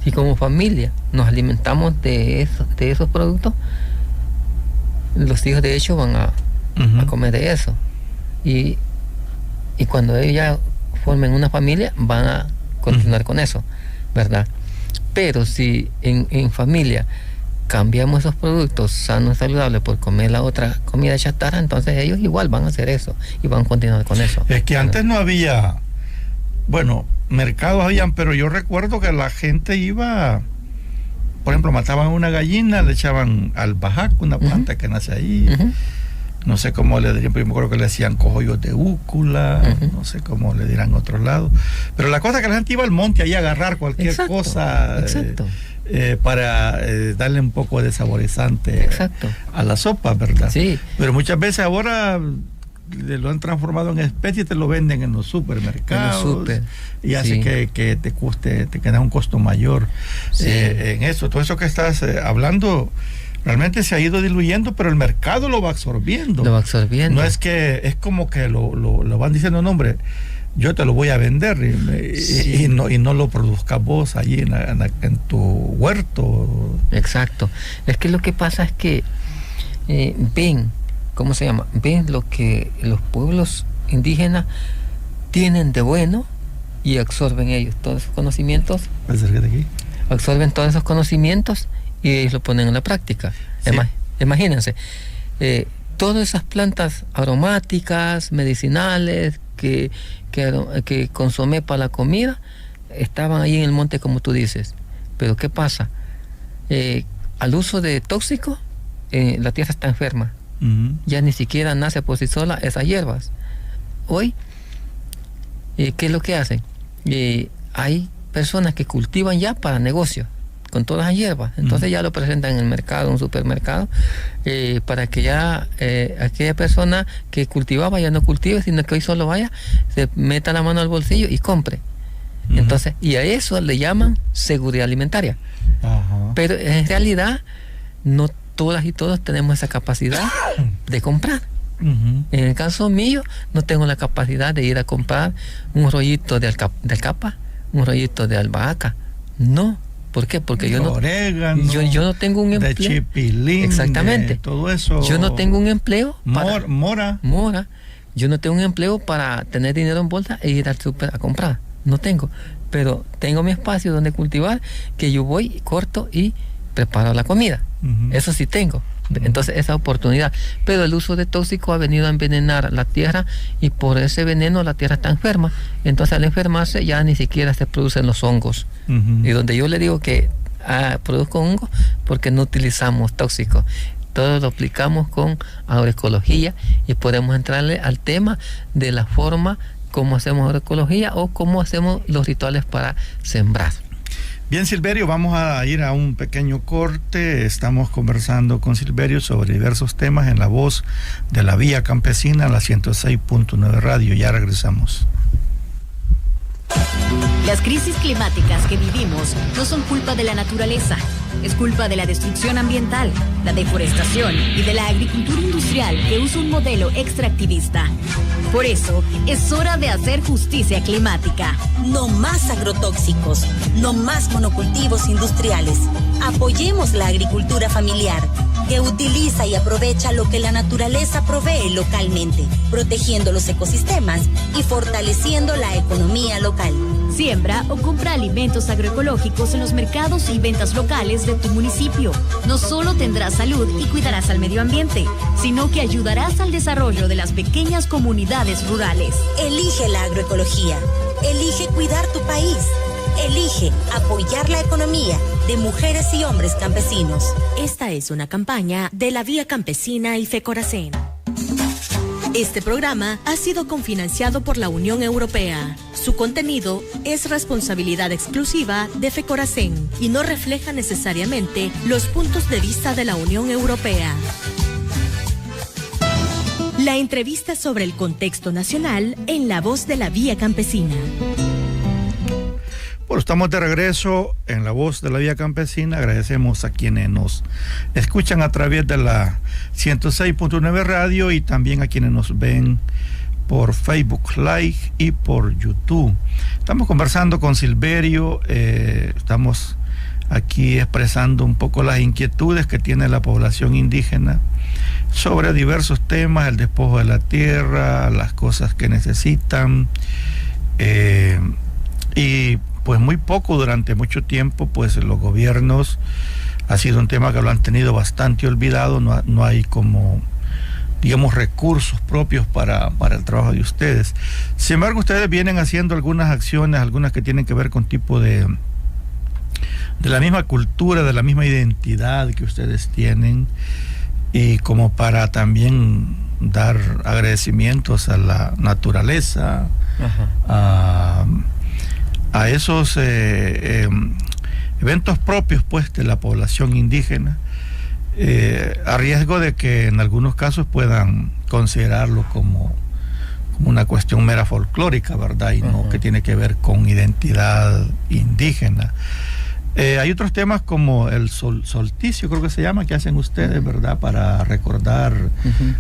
si como familia nos alimentamos de esos productos, los hijos de hecho van a comer de eso. Y cuando ellos ya formen una familia, van a continuar con eso, ¿verdad? Pero si en familia cambiamos esos productos sanos y saludables por comer la otra comida chatarra, entonces ellos igual van a hacer eso y van a continuar con eso. Es que antes no había, bueno, mercados habían, pero yo recuerdo que la gente iba, por ejemplo, mataban una gallina, le echaban albahaca, una planta que nace ahí. No sé cómo le dirían, pero yo me acuerdo que le decían cojollos de úcula, no sé cómo le dirán a otro lado. Pero la cosa es que la gente iba al monte ahí a agarrar cualquier cosa para darle un poco de saborizante a la sopa, ¿verdad? Sí. Pero muchas veces ahora lo han transformado en especie y te lo venden en los supermercados. Y hace que te queda un costo mayor en eso. Todo eso que estás hablando realmente se ha ido diluyendo, pero el mercado lo va absorbiendo. Lo va absorbiendo. No es que, es como que lo van diciendo, no, hombre, yo te lo voy a vender y no lo produzcas vos allí en tu huerto. Exacto. Es que lo que pasa es que ven, ¿cómo se llama? Ven lo que los pueblos indígenas tienen de bueno y absorben ellos todos esos conocimientos. Acércate aquí. Absorben todos esos conocimientos y ellos lo ponen en la práctica. Sí. Imagínense, todas esas plantas aromáticas, medicinales, que consomé para la comida, estaban ahí en el monte, como tú dices. Pero ¿qué pasa? Al uso de tóxicos, la tierra está enferma. Ya ni siquiera nace por sí sola esas hierbas. Hoy, ¿qué es lo que hacen? Hay personas que cultivan ya para negocio con todas las hierbas, entonces ya lo presentan en el mercado, en un supermercado, para que ya aquella persona que cultivaba ya no cultive, sino que hoy solo vaya, se meta la mano al bolsillo y compre. Entonces, y a eso le llaman seguridad alimentaria. Pero en realidad no todas y todos tenemos esa capacidad de comprar. En el caso mío, no tengo la capacidad de ir a comprar un rollito de alcapa, un rollito de albahaca. No, ¿Por qué? Porque yo no tengo un empleo. De chipilín, exactamente. Todo eso. Yo no tengo un empleo. Mora. Yo no tengo un empleo para tener dinero en bolsa e ir al súper a comprar. No tengo. Pero tengo mi espacio donde cultivar, que yo voy, corto y preparo la comida. Eso sí tengo. Entonces esa oportunidad. Pero el uso de tóxicos ha venido a envenenar la tierra y por ese veneno la tierra está enferma. Entonces al enfermarse ya ni siquiera se producen los hongos. Y donde yo le digo que produzco hongos porque no utilizamos tóxicos. Todo lo aplicamos con agroecología y podemos entrarle al tema de la forma como hacemos agroecología o cómo hacemos los rituales para sembrar. Bien, Silverio, vamos a ir a un pequeño corte. Estamos conversando con Silverio sobre diversos temas en la voz de la Vía Campesina, la 106.9 Radio. Ya regresamos. Las crisis climáticas que vivimos no son culpa de la naturaleza, es culpa de la destrucción ambiental, la deforestación y de la agricultura industrial que usa un modelo extractivista. Por eso, es hora de hacer justicia climática. No más agrotóxicos, no más monocultivos industriales. Apoyemos la agricultura familiar, que utiliza y aprovecha lo que la naturaleza provee localmente, protegiendo los ecosistemas y fortaleciendo la economía local. Siembra o compra alimentos agroecológicos en los mercados y ventas locales de tu municipio. No solo tendrás salud y cuidarás al medio ambiente, sino que ayudarás al desarrollo de las pequeñas comunidades rurales. Elige la agroecología. Elige cuidar tu país. Elige apoyar la economía de mujeres y hombres campesinos. Esta es una campaña de la Vía Campesina y FECORACEN. Este programa ha sido cofinanciado por la Unión Europea. Su contenido es responsabilidad exclusiva de FECORACEN y no refleja necesariamente los puntos de vista de la Unión Europea. La entrevista sobre el contexto nacional en la voz de la Vía Campesina. Bueno, estamos de regreso en la voz de la Vía Campesina. Agradecemos a quienes nos escuchan a través de la 106.9 Radio y también a quienes nos ven por Facebook Live y por YouTube. Estamos conversando con Silverio, estamos aquí expresando un poco las inquietudes que tiene la población indígena sobre diversos temas, el despojo de la tierra, las cosas que necesitan, y pues muy poco, durante mucho tiempo, pues los gobiernos ha sido un tema que lo han tenido bastante olvidado, no hay como, digamos, recursos propios para el trabajo de ustedes. Sin embargo, ustedes vienen haciendo algunas acciones, algunas que tienen que ver con tipo de la misma cultura, de la misma identidad que ustedes tienen, y como para también dar agradecimientos a la naturaleza, a esos eventos propios, pues, de la población indígena, a riesgo de que en algunos casos puedan considerarlo como una cuestión mera folclórica, ¿verdad? Y no que tiene que ver con identidad indígena. Hay otros temas como el solsticio, creo que se llama, que hacen ustedes, ¿verdad? Para recordar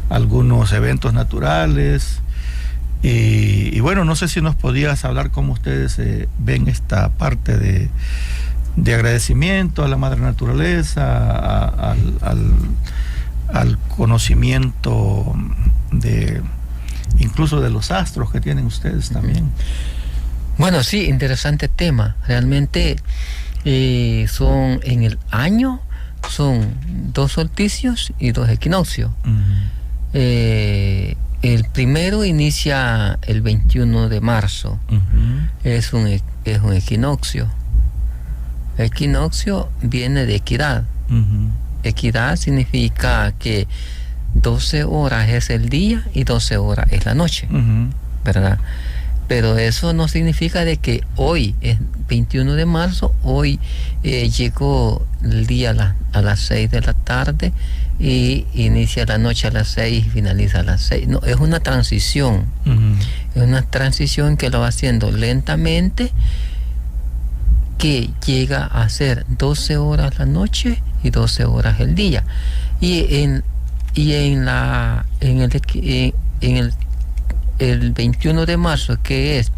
algunos eventos naturales. Y bueno, no sé si nos podías hablar cómo ustedes ven esta parte de agradecimiento a la madre naturaleza, al conocimiento incluso de los astros que tienen ustedes también. Bueno, sí, interesante tema. Realmente son en el año, son 2 solsticios y 2 equinoccios. El primero inicia el 21 de marzo. Es un equinoccio. Equinoccio viene de equidad. Equidad significa que 12 horas es el día y 12 horas es la noche, ¿verdad? Pero eso no significa de que hoy es 21 de marzo, hoy llegó el día a las 6 de la tarde y inicia la noche a las 6 y finaliza a las 6. No, es una transición. Es una transición que lo va haciendo lentamente, que llega a ser 12 horas la noche y 12 horas el día. El 21 de marzo, que es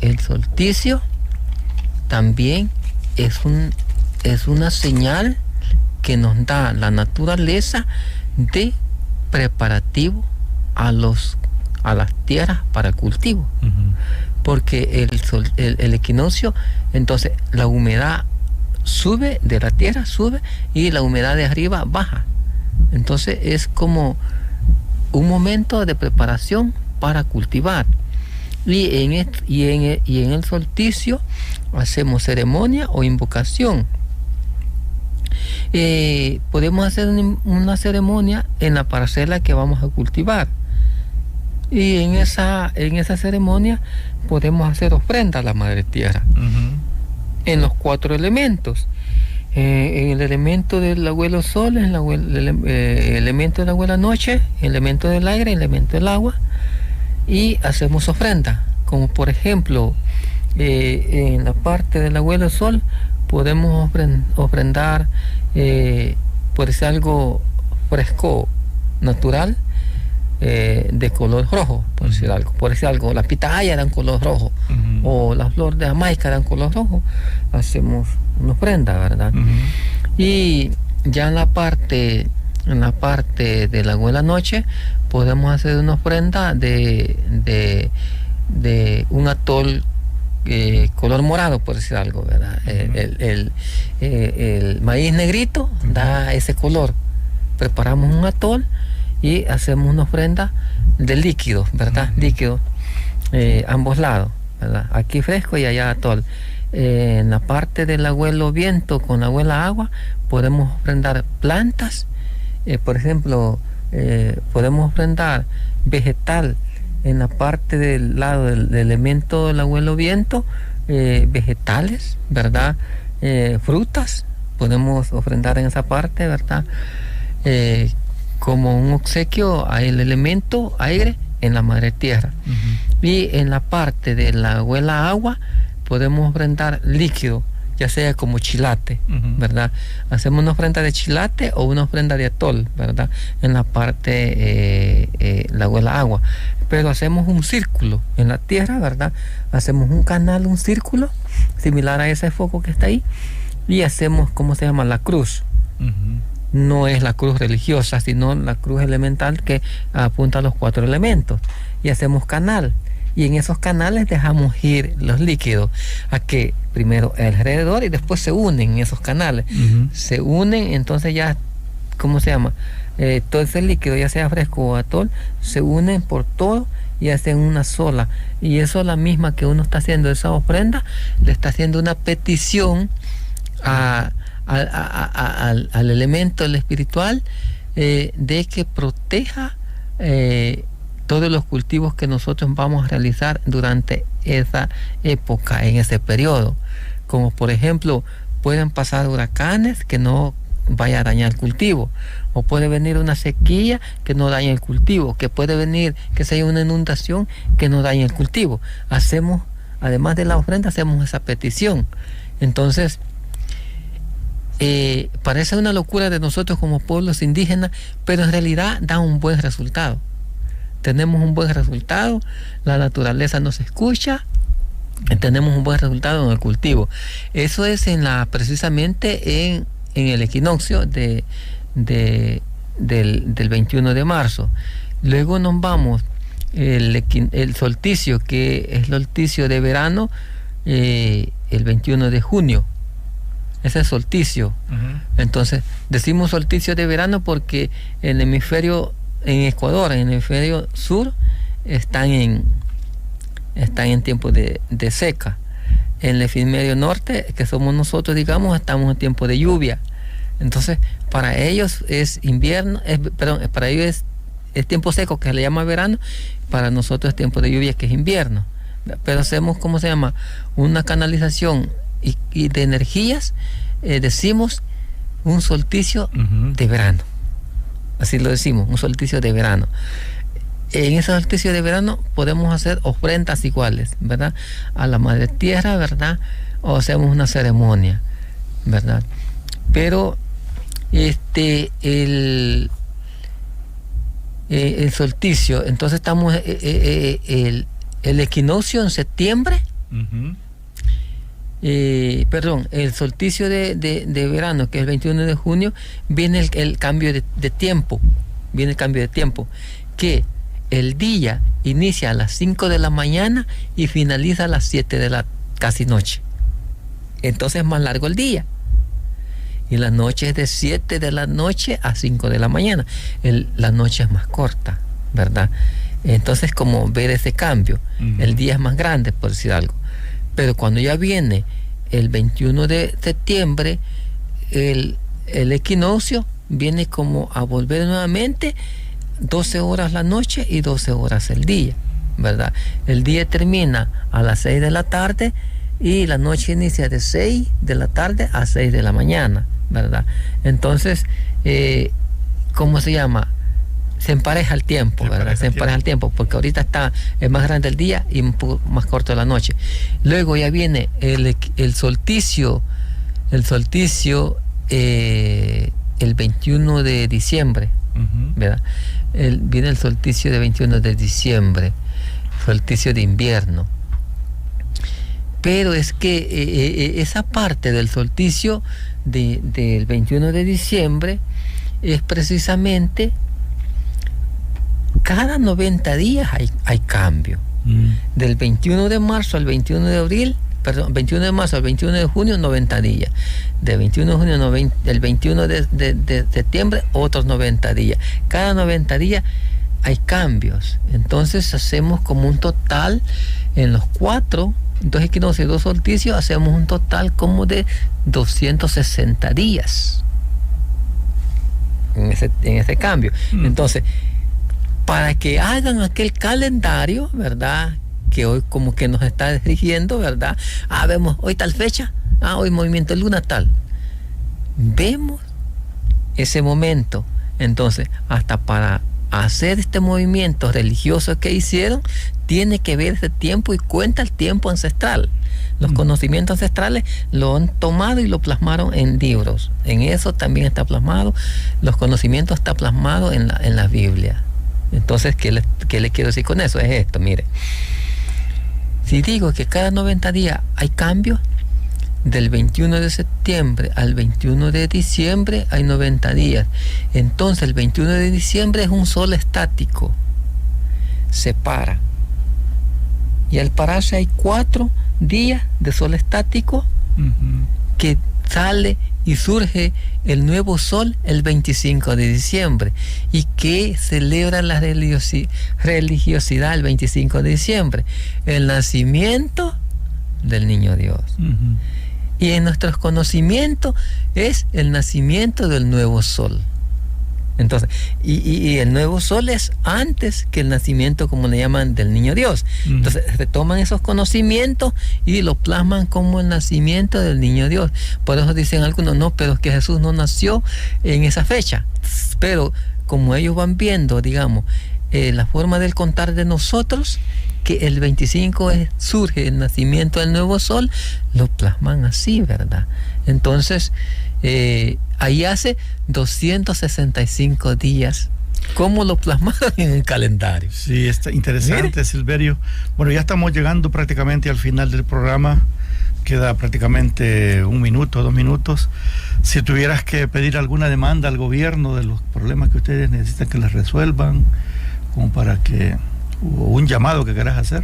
el solsticio, también es una señal que nos da la naturaleza de preparativo a las tierras para el cultivo. Porque el equinoccio, entonces la humedad sube de la tierra, sube, y la humedad de arriba baja. Entonces es como un momento de preparación para cultivar. Y en el solsticio hacemos ceremonia o invocación. Podemos hacer una ceremonia en la parcela que vamos a cultivar. Y en esa ceremonia podemos hacer ofrenda a la Madre Tierra. En los 4 elementos. En el elemento del abuelo sol, en el elemento de la abuela noche, el elemento del aire, el elemento del agua, y hacemos ofrenda, como por ejemplo en la parte del abuelo sol podemos ofrendar por decir algo fresco, natural, de color rojo, por decir algo, la pitaya da un color rojo, o la flor de Jamaica da un color rojo, hacemos una ofrenda, ¿verdad? Y ya en la parte de la abuela noche podemos hacer una ofrenda de un atol color morado, por decir algo, ¿verdad? El maíz negrito da ese color. Preparamos un atol y hacemos una ofrenda de líquido, ¿verdad? Líquido, ambos lados, ¿verdad? Aquí fresco y allá atol. En la parte del abuelo viento con la abuela agua podemos ofrendar plantas, por ejemplo, podemos ofrendar vegetal en la parte del lado del elemento del abuelo viento, vegetales, ¿verdad? Frutas, podemos ofrendar en esa parte, ¿verdad? Como un obsequio al elemento aire en la Madre Tierra. Y en la parte de la abuela agua podemos ofrendar líquido, ya sea como chilate, ¿verdad? Hacemos una ofrenda de chilate o una ofrenda de atol, ¿verdad? En la parte la abuela agua. Pero hacemos un círculo en la tierra, ¿verdad? Hacemos un canal, un círculo, similar a ese foco que está ahí, y hacemos, ¿cómo se llama? La cruz. No es la cruz religiosa, sino la cruz elemental que apunta a los 4 elementos. Y hacemos canal. Y en esos canales dejamos ir los líquidos a que primero alrededor y después se unen esos canales. Se unen, entonces ya, ¿cómo se llama? Todo ese líquido, ya sea fresco o atol, se unen por todo y hacen una sola. Y eso es la misma que uno está haciendo esa ofrenda, le está haciendo una petición al elemento espiritual de que proteja todos los cultivos que nosotros vamos a realizar durante esa época, en ese periodo. Como por ejemplo, pueden pasar huracanes que no vaya a dañar el cultivo, o puede venir una sequía que no dañe el cultivo, que puede venir que sea una inundación que no dañe el cultivo. Hacemos, además de la ofrenda, hacemos esa petición. Entonces, parece una locura de nosotros como pueblos indígenas, pero en realidad da un buen resultado. Tenemos un buen resultado, la naturaleza nos escucha, tenemos un buen resultado en el cultivo. Eso es precisamente en el equinoccio del 21 de marzo. Luego nos vamos el solsticio, que es el solsticio de verano, el 21 de junio. Ese es solsticio. Entonces, decimos solsticio de verano porque el hemisferio en Ecuador, en el hemisferio sur, están en tiempo de seca. En el hemisferio norte, que somos nosotros, digamos, estamos en tiempo de lluvia. Entonces, para ellos es invierno, para ellos es tiempo seco, que se le llama verano, para nosotros es tiempo de lluvia, que es invierno. Pero hacemos, ¿cómo se llama? Una canalización y de energías, decimos un solsticio de verano. Así lo decimos, un solsticio de verano. En ese solsticio de verano podemos hacer ofrendas iguales, ¿verdad? A la Madre Tierra, ¿verdad? O hacemos una ceremonia, ¿verdad? Pero el solsticio, entonces estamos, el, el equinoccio en septiembre, el solsticio de verano, que es el 21 de junio, viene el cambio de tiempo. Viene el cambio de tiempo, que el día inicia a las 5 de la mañana y finaliza a las 7 de la casi noche. Entonces es más largo el día. Y la noche es de 7 de la noche a 5 de la mañana. La noche es más corta, ¿verdad? Entonces, como ver ese cambio, el día es más grande, por decir algo. Pero cuando ya viene el 21 de septiembre, el equinoccio viene como a volver nuevamente 12 horas la noche y 12 horas el día, ¿verdad? El día termina a las 6 de la tarde y la noche inicia de 6 de la tarde a 6 de la mañana, ¿verdad? Entonces, ¿cómo se llama? Se empareja el tiempo, ¿verdad? Se empareja el tiempo, porque ahorita es más grande el día y un poco más corto la noche. Luego ya viene el solsticio, el 21 de diciembre, ¿verdad? Viene el solsticio de 21 de diciembre, solsticio de invierno. Pero es que esa parte del solsticio del 21 de diciembre es precisamente cada 90 días hay cambio. Del 21 de marzo al 21 de abril, 21 de marzo al 21 de junio, 90 días. Del 21 de junio, del 21 de septiembre, otros 90 días. Cada 90 días hay cambios. Entonces hacemos como un total en los 2 equinoccios y 2 solsticios, hacemos un total como de 260 días en ese cambio. Entonces, para que hagan aquel calendario, ¿verdad?, que hoy como que nos está rigiendo, ¿verdad? Vemos hoy tal fecha, hoy movimiento luna tal. Vemos ese momento. Entonces, hasta para hacer este movimiento religioso que hicieron, tiene que ver ese tiempo y cuenta el tiempo ancestral. Los conocimientos ancestrales lo han tomado y lo plasmaron en libros. En eso también está plasmado. Los conocimientos están plasmados en la Biblia. Entonces, ¿qué le quiero decir con eso? Es esto, mire. Si digo que cada 90 días hay cambios, del 21 de septiembre al 21 de diciembre hay 90 días. Entonces, el 21 de diciembre es un sol estático. Se para. Y al pararse hay 4 días de sol estático que sale y surge el nuevo sol el 25 de diciembre y que celebra la religiosidad el 25 de diciembre, el nacimiento del niño Dios. Y en nuestros conocimientos es el nacimiento del nuevo sol. Entonces, y el nuevo sol es antes que el nacimiento, como le llaman, del niño Dios. Entonces, se toman esos conocimientos y lo plasman como el nacimiento del niño Dios. Por eso dicen algunos, no, pero es que Jesús no nació en esa fecha. Pero como ellos van viendo, digamos, la forma del contar de nosotros, que el 25 surge el nacimiento del nuevo sol, lo plasman así, ¿verdad? Entonces, ahí hace 265 días. ¿Cómo lo plasmaron en el calendario? Sí, está interesante. Mire, Silverio. Bueno, ya estamos llegando prácticamente al final del programa. Queda prácticamente 1 minuto, 2 minutos. Si tuvieras que pedir alguna demanda al gobierno de los problemas que ustedes necesitan que les resuelvan, como para que, o un llamado que quieras hacer.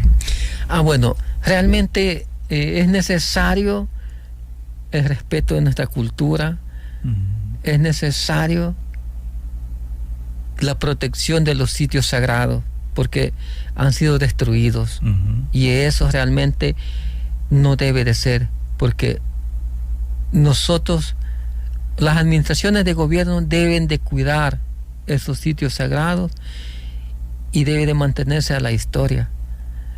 Bueno, realmente es necesario el respeto de nuestra cultura, es necesario la protección de los sitios sagrados, porque han sido destruidos, y eso realmente no debe de ser, porque nosotros, las administraciones de gobierno deben de cuidar esos sitios sagrados y debe de mantenerse a la historia.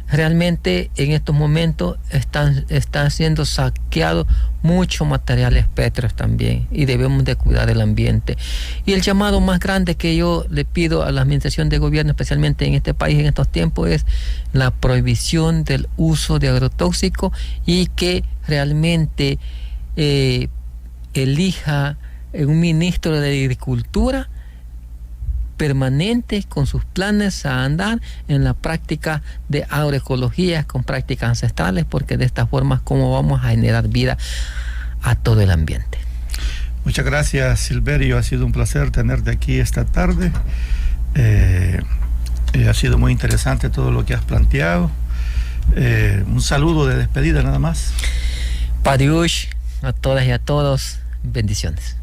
Realmente en estos momentos están siendo saqueados muchos materiales pétreos también, y debemos de cuidar el ambiente. Y el llamado más grande que yo le pido a la administración de gobierno, especialmente en este país en estos tiempos, es la prohibición del uso de agrotóxicos, y que realmente elija un ministro de Agricultura permanente con sus planes a andar en la práctica de agroecología, con prácticas ancestrales, porque de esta forma es como vamos a generar vida a todo el ambiente. Muchas gracias, Silverio. Ha sido un placer tenerte aquí esta tarde. Ha sido muy interesante todo lo que has planteado. Un saludo de despedida nada más. Pariush, a todas y a todos, bendiciones.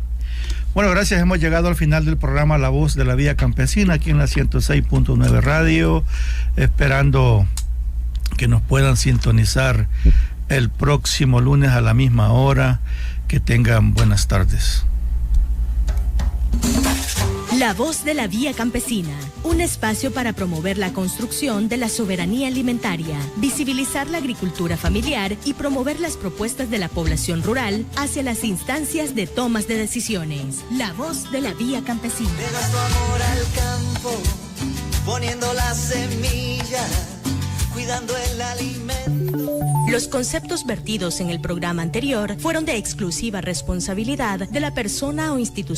Bueno, gracias. Hemos llegado al final del programa La Voz de la Vía Campesina, aquí en la 106.9 Radio, esperando que nos puedan sintonizar el próximo lunes a la misma hora. Que tengan buenas tardes. La Voz de la Vía Campesina, un espacio para promover la construcción de la soberanía alimentaria, visibilizar la agricultura familiar y promover las propuestas de la población rural hacia las instancias de tomas de decisiones. La Voz de la Vía Campesina. Le das tu amor al campo, poniendo la semilla, cuidando el alimento. Los conceptos vertidos en el programa anterior fueron de exclusiva responsabilidad de la persona o institución